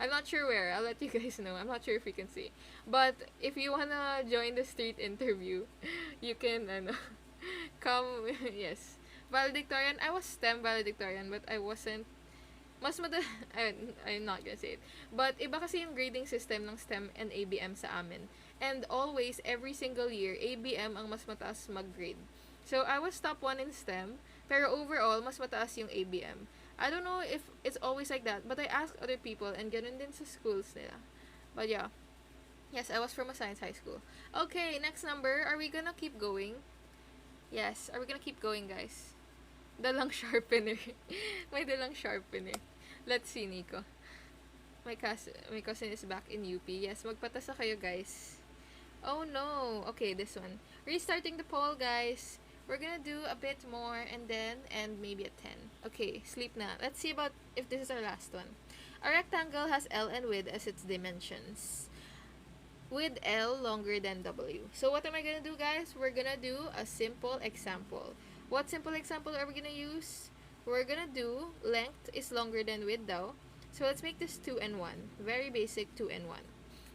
I'm not sure where. I'll let you guys know. I'm not sure if you can see. But if you wanna join the street interview, you can come. Yes. Valedictorian. I was STEM valedictorian, but I wasn't. I'm not gonna say it. But iba kasi yung grading system ng STEM and ABM sa amin. And always, every single year, ABM ang mas mataas mag-grade. So, I was top 1 in STEM, pero overall, mas mataas yung ABM. I don't know if it's always like that, but I asked other people, and ganun din sa schools nila. But yeah. Yes, I was from a science high school. Okay, next number. Are we gonna keep going? Yes, are we gonna keep going, guys? Dalang sharpener. May dalang sharpener. Let's see, Nico. My cousin is back in UP. Yes, magpatasa kayo, guys. Oh, no. Okay, this one. Restarting the poll, guys. We're gonna do a bit more and then end maybe at 10. Okay, sleep na. Let's see about if this is our last one. A rectangle has L and width as its dimensions, with L longer than W. So what am I gonna do, guys? We're gonna do a simple example. What simple example are we gonna use? We're gonna do length is longer than width daw. So let's make this 2 and 1. Very basic 2 and 1.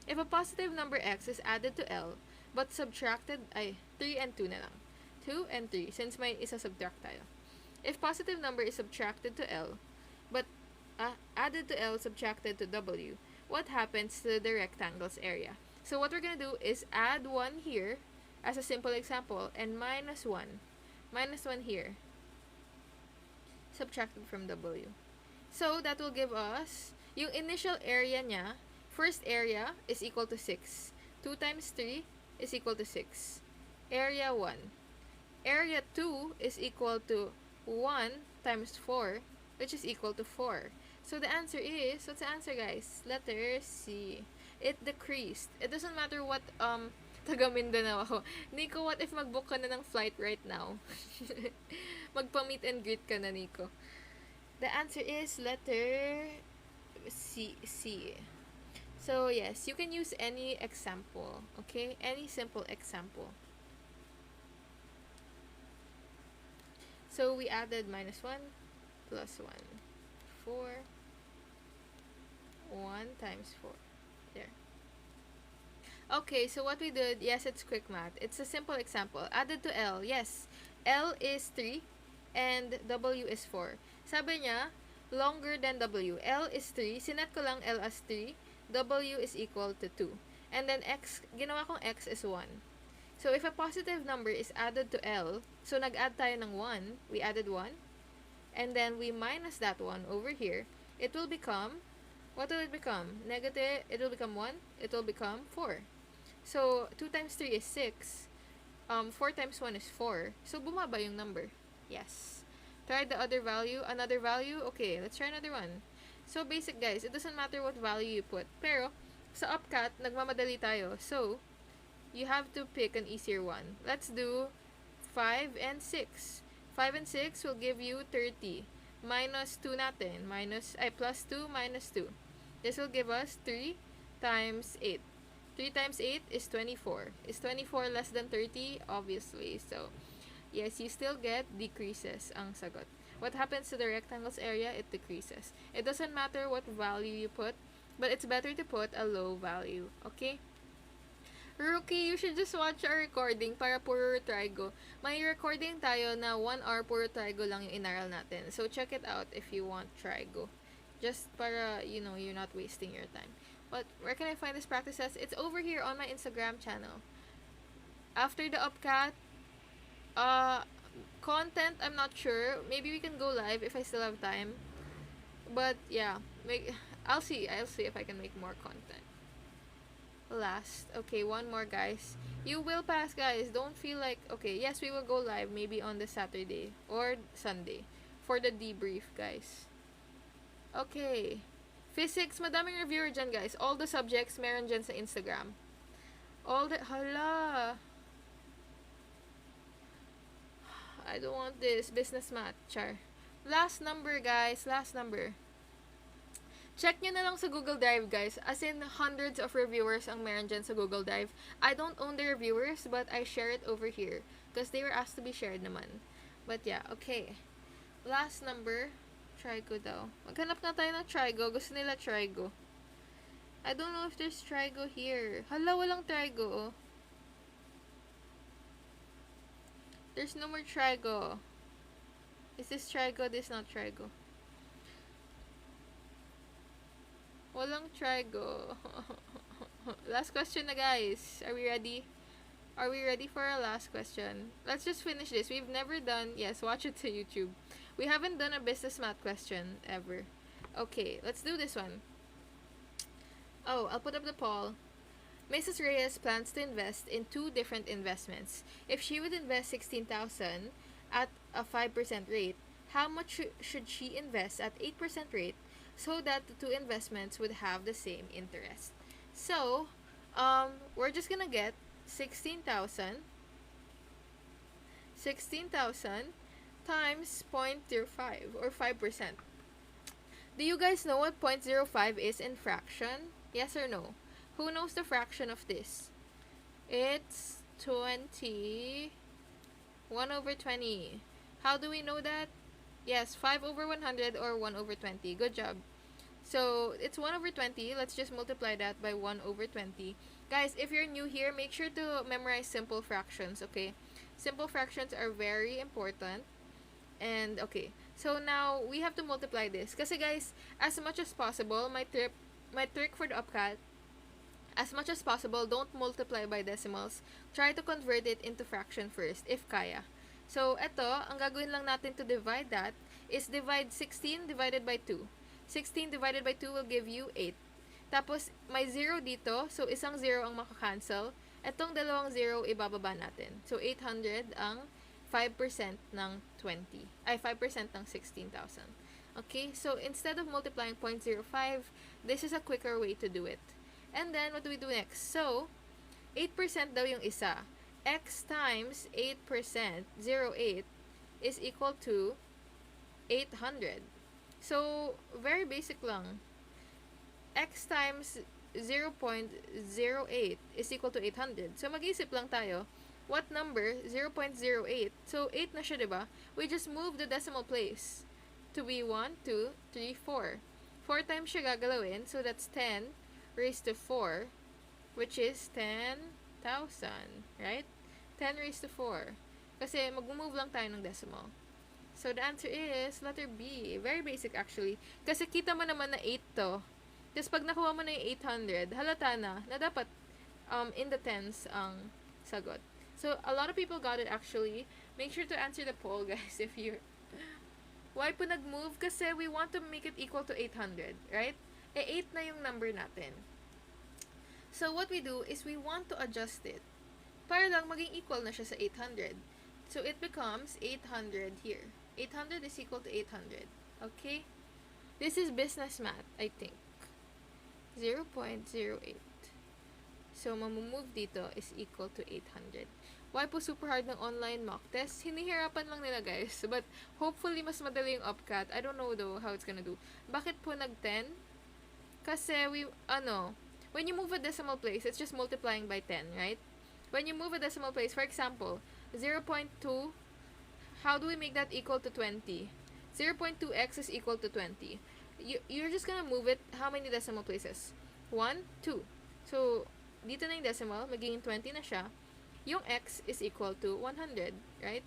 If a positive number x is added to L, but subtracted, 3 and 2 na lang. 2 and 3, since may isa subtract tayo. If positive number is subtracted to L, but added to L subtracted to W, what happens to the rectangle's area. So what we're going to do is add 1 here as a simple example and minus 1. Minus 1 here. Subtracted from W. So that will give us yung initial area niya. First area is equal to 6. 2 times 3 is equal to 6. Area 1. Area 2 is equal to 1 times 4, which is equal to 4. So the answer is, what's the answer, guys? Letter C. It decreased. It doesn't matter what, taga Mindanao ako. Nico, what if mag-book ka na ng flight right now? Magpa-meet and greet ka na, Nico. The answer is letter C. So, yes, you can use any example, okay? Any simple example. So, we added minus 1 plus 1. 4. 1 times 4. There. Okay, so what we did, yes, it's quick math. It's a simple example. Added to L, yes. L is 3 and W is 4. Sabi niya, longer than W. L is 3. Sinet ko lang L as 3. W is equal to 2. And then X, ginawa kong X is 1. So, if a positive number is added to L, so nag-add tayo ng 1, we added 1, and then we minus that 1 over here, it will become, what will it become? Negative, it will become 1, it will become 4. So, 2 times 3 is 6. 4 times 1 is 4. So, bumaba yung number. Yes. Try the other value. Another value? Okay, let's try another one. So, basic guys, it doesn't matter what value you put. Pero, sa UPCAT, nagmamadali tayo. So, you have to pick an easier one. Let's do 5 and 6. 5 and 6 will give you 30. Minus 2 natin. Plus 2 minus 2. This will give us 3 times 8. 3 times 8 is 24. Is 24 less than 30? Obviously. So, yes, you still get decreases ang sagot. What happens to the rectangle's area? It decreases. It doesn't matter what value you put, but it's better to put a low value. Okay? Rookie, you should just watch our recording para puro trigo. May recording tayo na 1 hour puro trigo lang yung inaral natin. So, check it out if you want trigo. Just para, you know, you're not wasting your time. But, where can I find these practices? It's over here on my Instagram channel. After the UPCAT, content, I'm not sure. Maybe we can go live if I still have time. But, yeah. I'll see if I can make more content. Last. Okay, one more, guys. You will pass, guys. Don't feel like... Okay, yes, we will go live maybe on the Saturday or Sunday for the debrief, guys. Okay. Physics, madaming reviewer dyan, guys. All the subjects meron dyan sa Instagram. Hala. I don't want this. Business math, char. Last number, guys. Last number. Check nyo na lang sa Google Drive, guys. As in, hundreds of reviewers ang meron dyan sa Google Drive. I don't own the reviewers, but I share it over here. Because they were asked to be shared naman. But yeah, okay. Last number. Trigo daw. Maghanap na tayo ng trigo. Gusto nila trigo. I don't know if there's trigo here. Hala, walang trigo. There's no more trigo. Is this trigo? This not trigo. Walang trigo. Last question na, guys. Are we ready? Are we ready for our last question? Let's just finish this. We've never done... Yes, watch it to YouTube. We haven't done a business math question ever. Okay, let's do this one. Oh, I'll put up the poll. Mrs. Reyes plans to invest in 2 different investments. If she would invest 16,000 at a 5% rate, how much should she invest at 8% rate so that the 2 investments would have the same interest? So, we're just gonna get 16,000 times 0.05 or 5%. Do you guys know what 0.05 is in fraction? Yes or no? Who knows the fraction of this? It's 20. 1 over 20. How do we know that? Yes, 5 over 100 or 1 over 20. Good job. So, it's 1 over 20. Let's just multiply that by 1 over 20. Guys, if you're new here, make sure to memorize simple fractions, okay? Simple fractions are very important. And, okay. So, now, we have to multiply this. Kasi, guys, as much as possible, my tip my trick for the UPCAT, as much as possible, don't multiply by decimals. Try to convert it into fraction first, if kaya. So, eto, ang gagawin lang natin to divide that is divide 16 divided by 2. 16 divided by 2 will give you 8. Tapos, may 0 dito, so isang 0 ang makakancel. Etong dalawang 0, ibababa natin. So, 800 ang 5% ng 20. Ay, 5% ng 16,000. Okay, so instead of multiplying 0.05, this is a quicker way to do it. And then, what do we do next? So, 8% daw yung isa. X times 8%, 0.8, is equal to 800. So, very basic lang. X times 0.08 is equal to 800. So, mag-isip lang tayo. What number? 0.08. So, 8 na siya, diba? We just move the decimal place to be 1, 2, 3, 4. 4 times siya gagalawin. So, that's 10 raised to 4, which is 10,000, right? 10 raised to 4. Kasi mag-move lang tayo ng decimal. So, the answer is letter B. Very basic actually. Kasi kita mo naman na 8 to. Tapos pag nakuha mo na yung 800, halata na dapat in the tens ang sagot. So, a lot of people got it actually. Make sure to answer the poll, guys, if you're... Why po nag-move? Kasi we want to make it equal to 800, right? 8 na yung number natin. So, what we do is we want to adjust it para lang maging equal na siya sa 800. So, it becomes 800 here. 800 is equal to 800. Okay? This is business math, I think. 0.08. So, mamumove dito is equal to 800. Why po super hard ng online mock test? Hinihirapan lang nila, guys. But, hopefully, mas madali yung UPCAT. I don't know, though, how it's gonna do. Bakit po nag-10? Kasi, when you move a decimal place, it's just multiplying by 10, right? When you move a decimal place, for example, 0.2, how do we make that equal to 20? 0.2x is equal to 20. You're just gonna move it, how many decimal places? 1, 2. So, dito na yung decimal, magiging 20 na siya. Yung x is equal to 100, right?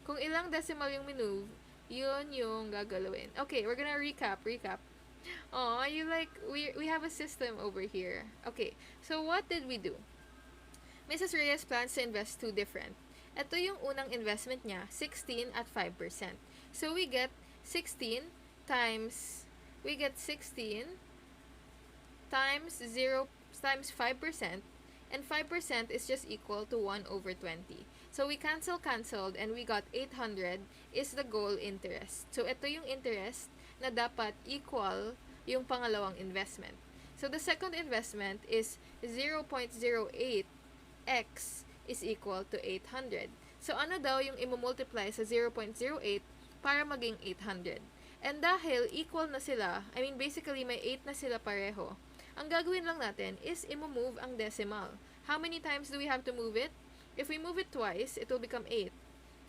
Kung ilang decimal yung minove, yun yung gagalawin. Okay, we're gonna recap. Oh, we have a system over here. Okay, so what did we do? Mrs. Reyes plans to invest 2 different. Ito yung unang investment niya, 16 at 5%. So, we get 16 times 0 times 5%, and 5% is just equal to 1 over 20. So, we canceled, and we got 800 is the goal interest. So, ito yung interest na dapat equal yung pangalawang investment. So, the second investment is 0.08x is equal to 800. So, ano daw yung imumultiply sa 0.08 para maging 800? And dahil equal na sila, basically may 8 na sila pareho, ang gagawin lang natin is imumove ang decimal. How many times do we have to move it? If we move it twice, it will become 8.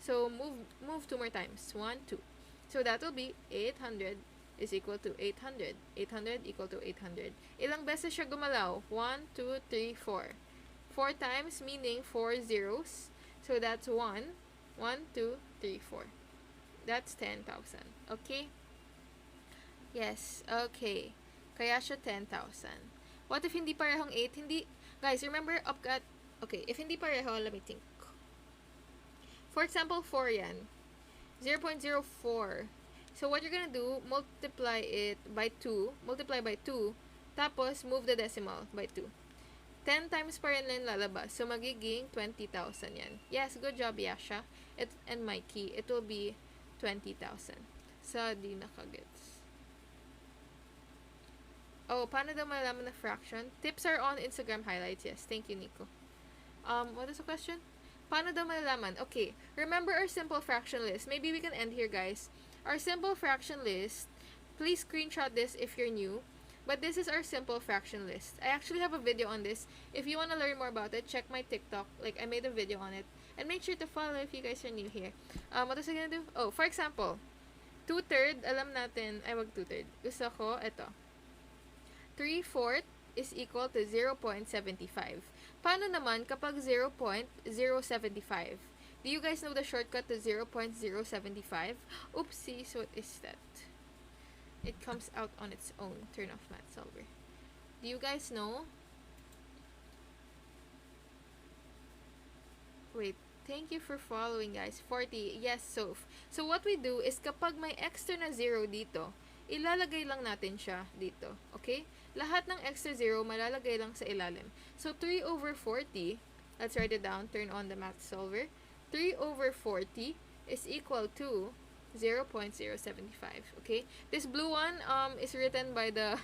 So, move 2 more times. 1, 2. So, that will be 800 is equal to 800. 800 equal to 800. Ilang beses siya gumalaw? 1, 2, 3, 4. 4 times, meaning 4 zeros. So, that's 1. 1, 2, 3, 4. That's 10,000. Okay? Yes. Okay. Kaya siya 10,000. What if hindi parehong 8? Hindi. Guys, remember, UPCAT. Okay, if hindi pareho, let me think. For example, 4 yan. 0.04. So, what you're gonna do, multiply it by 2. Multiply by 2. Tapos, move the decimal by 2. 10 times pa rin lang lalabas. So, magiging 20,000 yan. Yes, good job, Yasha. And Mikey. It will be 20,000. Sa di nakagets. Oh, paano daw malalaman na fraction? Tips are on Instagram highlights. Yes, thank you, Nico. What is the question? Paano daw malalaman? Okay, remember our simple fraction list. Maybe we can end here, guys. Our simple fraction list, please screenshot this if you're new. But this is our simple fraction list. I actually have a video on this. If you want to learn more about it, check my TikTok. I made a video on it. And make sure to follow if you guys are new here. What was I gonna do? Oh, for example, 2/3, alam natin, wag 2/3. Gusto ko, ito. 3/4 is equal to 0.75. Paano naman kapag 0.075? Do you guys know the shortcut to 0.075? Oopsies, what is that? It comes out on its own. Turn off math solver. Do you guys know? Wait, thank you for following, guys. 40. Yes, Soph. So, what we do is kapag may extra na 0 dito, ilalagay lang natin siya dito. Okay? Lahat ng extra 0, malalagay lang sa ilalim. So, 3 over 40, let's write it down, turn on the math solver. 3 over 40 is equal to 0.075. Okay? This blue one is written by the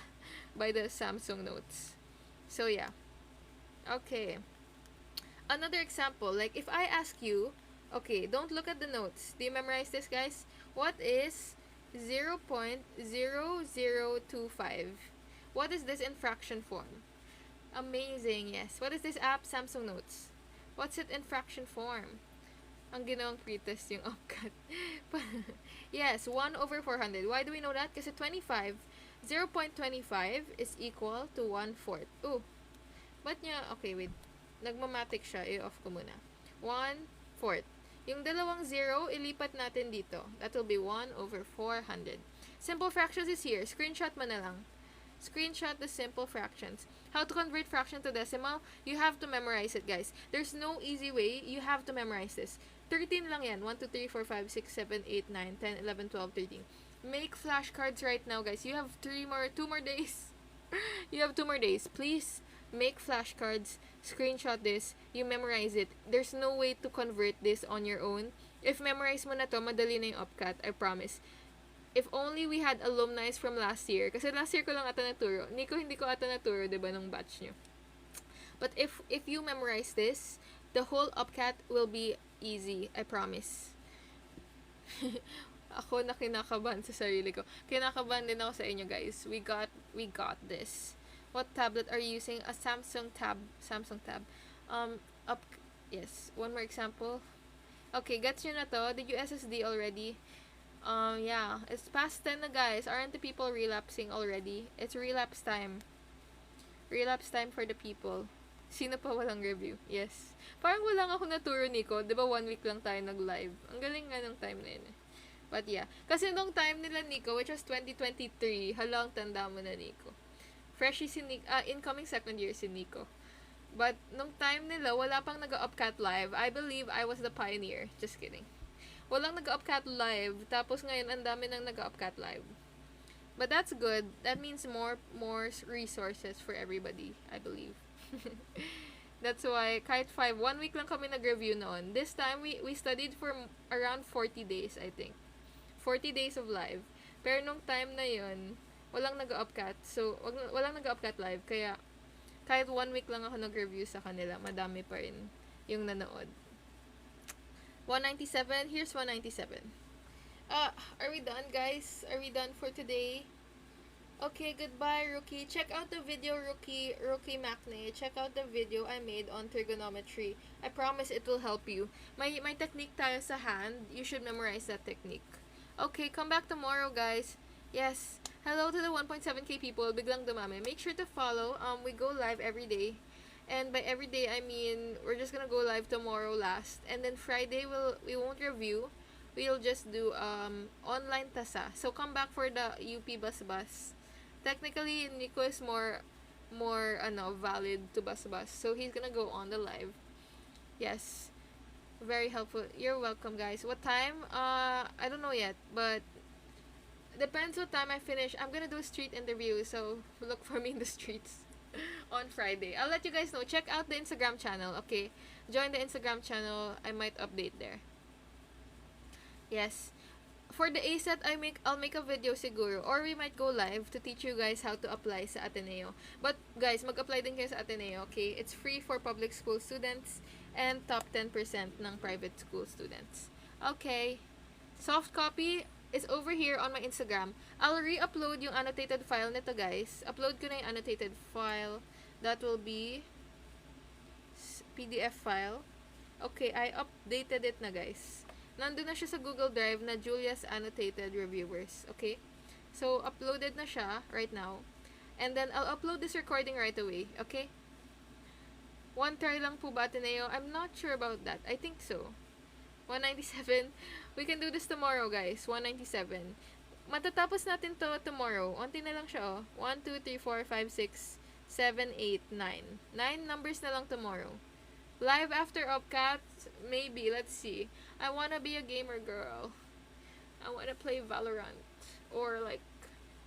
Samsung notes. So, yeah. Okay. Another example, like if I ask you, okay, don't look at the notes. Do you memorize this, guys? What is 0.0025? What is this in fraction form? Amazing, yes. What is this app? Samsung Notes. What's it in fraction form? Ang ginawang pretest yung UPCAT. Yes, 1 over 400. Why do we know that? Kasi 25, 0.25 is equal to 1/4. Oh, ba't niya, okay, wait. Nagmamatic siya, i-off ko muna. 1/4. Yung dalawang 0, ilipat natin dito. That will be 1 over 400. Simple fractions is here. Screenshot mo na lang. Screenshot the simple fractions. How to convert fraction to decimal? You have to memorize it, guys. There's no easy way. You have to memorize this. 13 lang yan. 1, 2, 3, 4, 5, 6, 7, 8, 9, 10, 11, 12, 13. Make flashcards right now, guys. You have 2 more days. You have 2 more days. Please make flashcards, screenshot this, you memorize it. There's no way to convert this on your own. If memorize mo na to, madali na yung UPCAT, I promise. If only we had alumni from last year. Kasi last year ko lang ata naturo. Nico, hindi ko ata naturo, diba, nung batch nyo. But if you memorize this, the whole UPCAT will be easy, I promise. Ako na kinakabahan sa sarili ko. Kinakabahan din ako sa inyo, guys. We got this. What tablet are you using? A Samsung Tab. Yes. One more example. Okay, gets nyo na to? Did you SSD already? Yeah. It's past 10 na, guys. Aren't the people relapsing already? It's relapse time. Relapse time for the people. Sino pa walang review? Yes. Parang walang ako naturo, Nico. Diba 1 week lang tayo nag-live? Ang galing nga ng time na yun. But yeah. Kasi nung time nila, Nico, which was 2023, halang tanda mo na, Nico. Freshie si Nico, incoming second year si Nico. But, nung time nila, wala pang nag-UPCAT live. I believe I was the pioneer. Just kidding. Walang nag-UPCAT live. Tapos ngayon, ang dami nang nag-UPCAT live. But that's good. That means more resources for everybody, I believe. That's why, kahit 1 week lang kami nag-review noon. This time, we studied for around 40 days, I think. 40 days of live. Pero nung time na yun, walang nag-UPCAT. So, walang nag-UPCAT live. Kaya, kahit 1 week lang ako nag-review sa kanila, madami pa rin yung nanood. 197. Here's 197. Are we done, guys? Are we done for today? Okay, goodbye, Rookie. Check out the video, Rookie Macne. Check out the video I made on trigonometry. I promise it will help you. May technique tayo sa hand. You should memorize that technique. Okay, come back tomorrow, guys. Yes. Hello to the 1.7k people. Biglang dumami. Make sure to follow. We go live every day. And by every day, I mean, we're just gonna go live tomorrow last. And then Friday, we won't review. We'll just do online tasa. So come back for the UP bus. Technically, Nico is more valid to bus. So he's gonna go on the live. Yes. Very helpful. You're welcome, guys. What time? I don't know yet, but depends what time I finish. I'm gonna do a street interview, so look for me in the streets on Friday. I'll let you guys know. Check out the Instagram channel, okay? Join the Instagram channel. I might update there. Yes. For the ASET, I'll make a video siguro. Or we might go live to teach you guys how to apply sa Ateneo. But, guys, mag-apply din kayo sa Ateneo, okay? It's free for public school students and top 10% ng private school students. Okay. Soft copy is over here on my Instagram. I'll re-upload yung annotated file nito, guys. Upload ko na yung annotated file. That will be PDF file. Okay, I updated it na, guys. Nandun na siya sa Google Drive na Julia's Annotated Reviewers. Okay? So, uploaded na siya right now. And then, I'll upload this recording right away. Okay? 1 try lang po ba, Ateneo? I'm not sure about that. I think so. 197. We can do this tomorrow, guys. 197. Matatapos natin to tomorrow. Unti na lang siya, oh. 1, 2, 3, 4, 5, 6, 7, 8, 9. 9 numbers na lang tomorrow. Live after UPCAT, maybe. Let's see. I wanna be a gamer girl. I wanna play Valorant. Or like,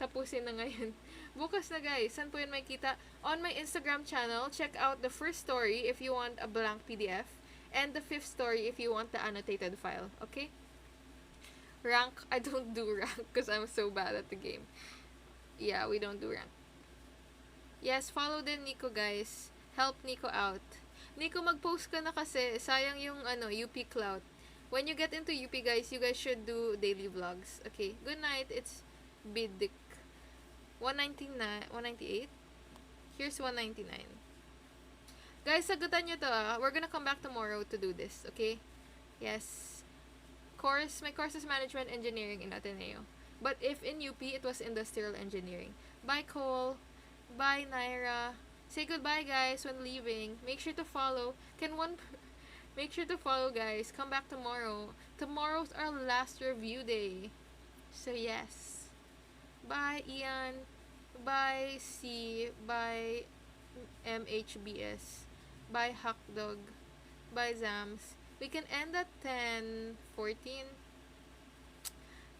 tapusin na ngayon. Bukas na guys. Saan po yun makikita? On my Instagram channel, check out the first story if you want a blank PDF. And the 5th story if you want the annotated file. Okay? Rank, I don't do rank because I'm so bad at the game. Yeah, we don't do rank. Yes, follow din Nico guys. Help Nico out. Nico, mag-post ka na kasi. Sayang yung UP clout. When you get into UP guys, you guys should do daily vlogs. Okay, good night. It's Bidik. 199, 198? Here's 199. Guys, sagutan nyo to We're gonna come back tomorrow to do this, okay? Yes. My course is Management Engineering in Ateneo. But if in UP, it was Industrial Engineering. Bye, Cole. Bye, Naira. Say goodbye, guys, when leaving. Make sure to follow. Make sure to follow, guys. Come back tomorrow. Tomorrow's our last review day. So, yes. Bye, Ian. Bye, C. Bye, MHBS. Bye, Hackdog. Bye, Zams. We can end at 10:14.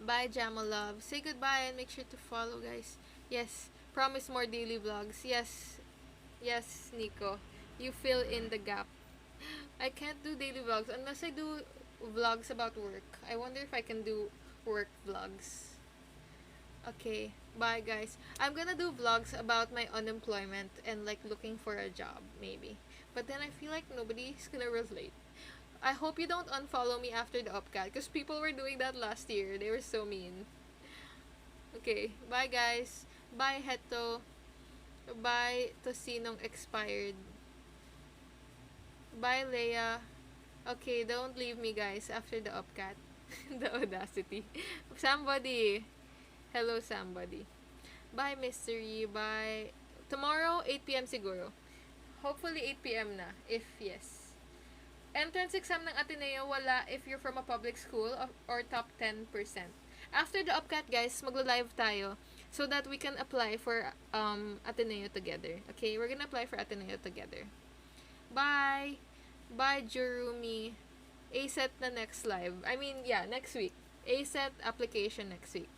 Bye, Jamalove. Say goodbye and make sure to follow, guys. Yes, promise more daily vlogs. Yes, Nico. You fill in the gap. I can't do daily vlogs unless I do vlogs about work. I wonder if I can do work vlogs. Okay, bye guys. I'm gonna do vlogs about my unemployment and like looking for a job, maybe. But then I feel like nobody's gonna relate. I hope you don't unfollow me after the UPCAT because people were doing that last year. They were so mean. Okay, bye guys. Bye Heto. Bye Tosinong expired. Bye Leia. Okay, don't leave me guys after the UPCAT. The audacity. Somebody. Hello somebody. Bye mystery. Bye. Tomorrow 8 p.m. siguro. Hopefully 8 p.m. na. If yes. Entrance exam ng Ateneo wala if you're from a public school or top 10%. After the UPCAT guys, maglo-live tayo so that we can apply for Ateneo together. Okay, we're gonna apply for Ateneo together. Bye. Bye Jurumi. ASET na next live. I mean, yeah, next week. ASET application next week.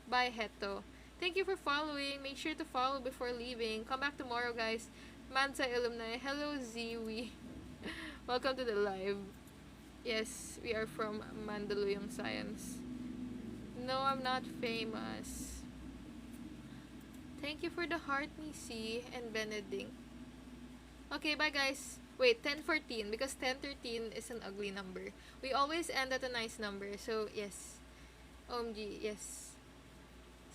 Bye Heto. Thank you for following. Make sure to follow before leaving. Come back tomorrow guys. Mansa alumni. Hello Ziwi. Welcome to the live. Yes, we are from Mandaluyong Science. No, I'm not famous. Thank you for the heart, Nisi and Benedict. Okay, bye guys. Wait, 10:14 because 10:13 is an ugly number. We always end at a nice number. So, yes. OMG, yes.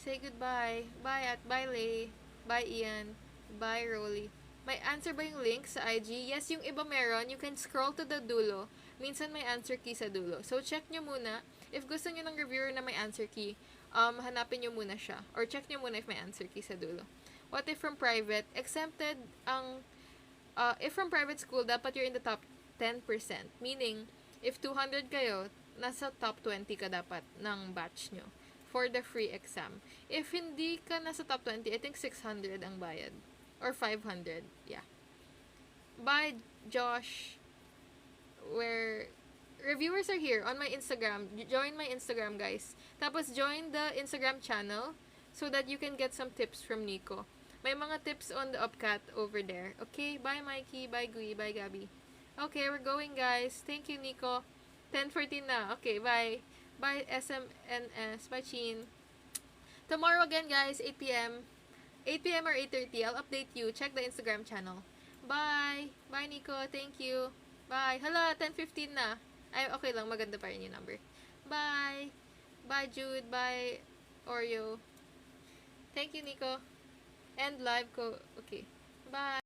Say goodbye. Bye Lay. Bye Ian. Bye Rolly. May answer ba yung link sa IG? Yes, yung iba meron. You can scroll to the dulo. Minsan may answer key sa dulo. So, check nyo muna. If gusto nyo ng reviewer na may answer key, hanapin nyo muna siya. Or check nyo muna if may answer key sa dulo. What if from private? Exempted ang... if from private school, dapat you're in the top 10%. Meaning, if 200 kayo, nasa top 20 ka dapat ng batch nyo for the free exam. If hindi ka nasa top 20, I think 600 ang bayad. Or 500. Yeah. Bye, Josh. Where reviewers are here on my Instagram. Join my Instagram, guys. Tapos, join the Instagram channel so that you can get some tips from Nico. May mga tips on the UPCAT over there. Okay? Bye, Mikey. Bye, Gui. Bye, Gabby. Okay, we're going, guys. Thank you, Nico. 10:14 na. Okay, bye. Bye, SMNS. Bye, Chin. Tomorrow again, guys, 8 p.m. 8 p.m. or 8:30. I'll update you. Check the Instagram channel. Bye. Bye, Nico. Thank you. Bye. Hala, 10:15 na. Ay, okay lang. Maganda pa rin yung number. Bye. Bye, Jude. Bye, Oreo. Thank you, Nico. End live ko. Okay. Bye.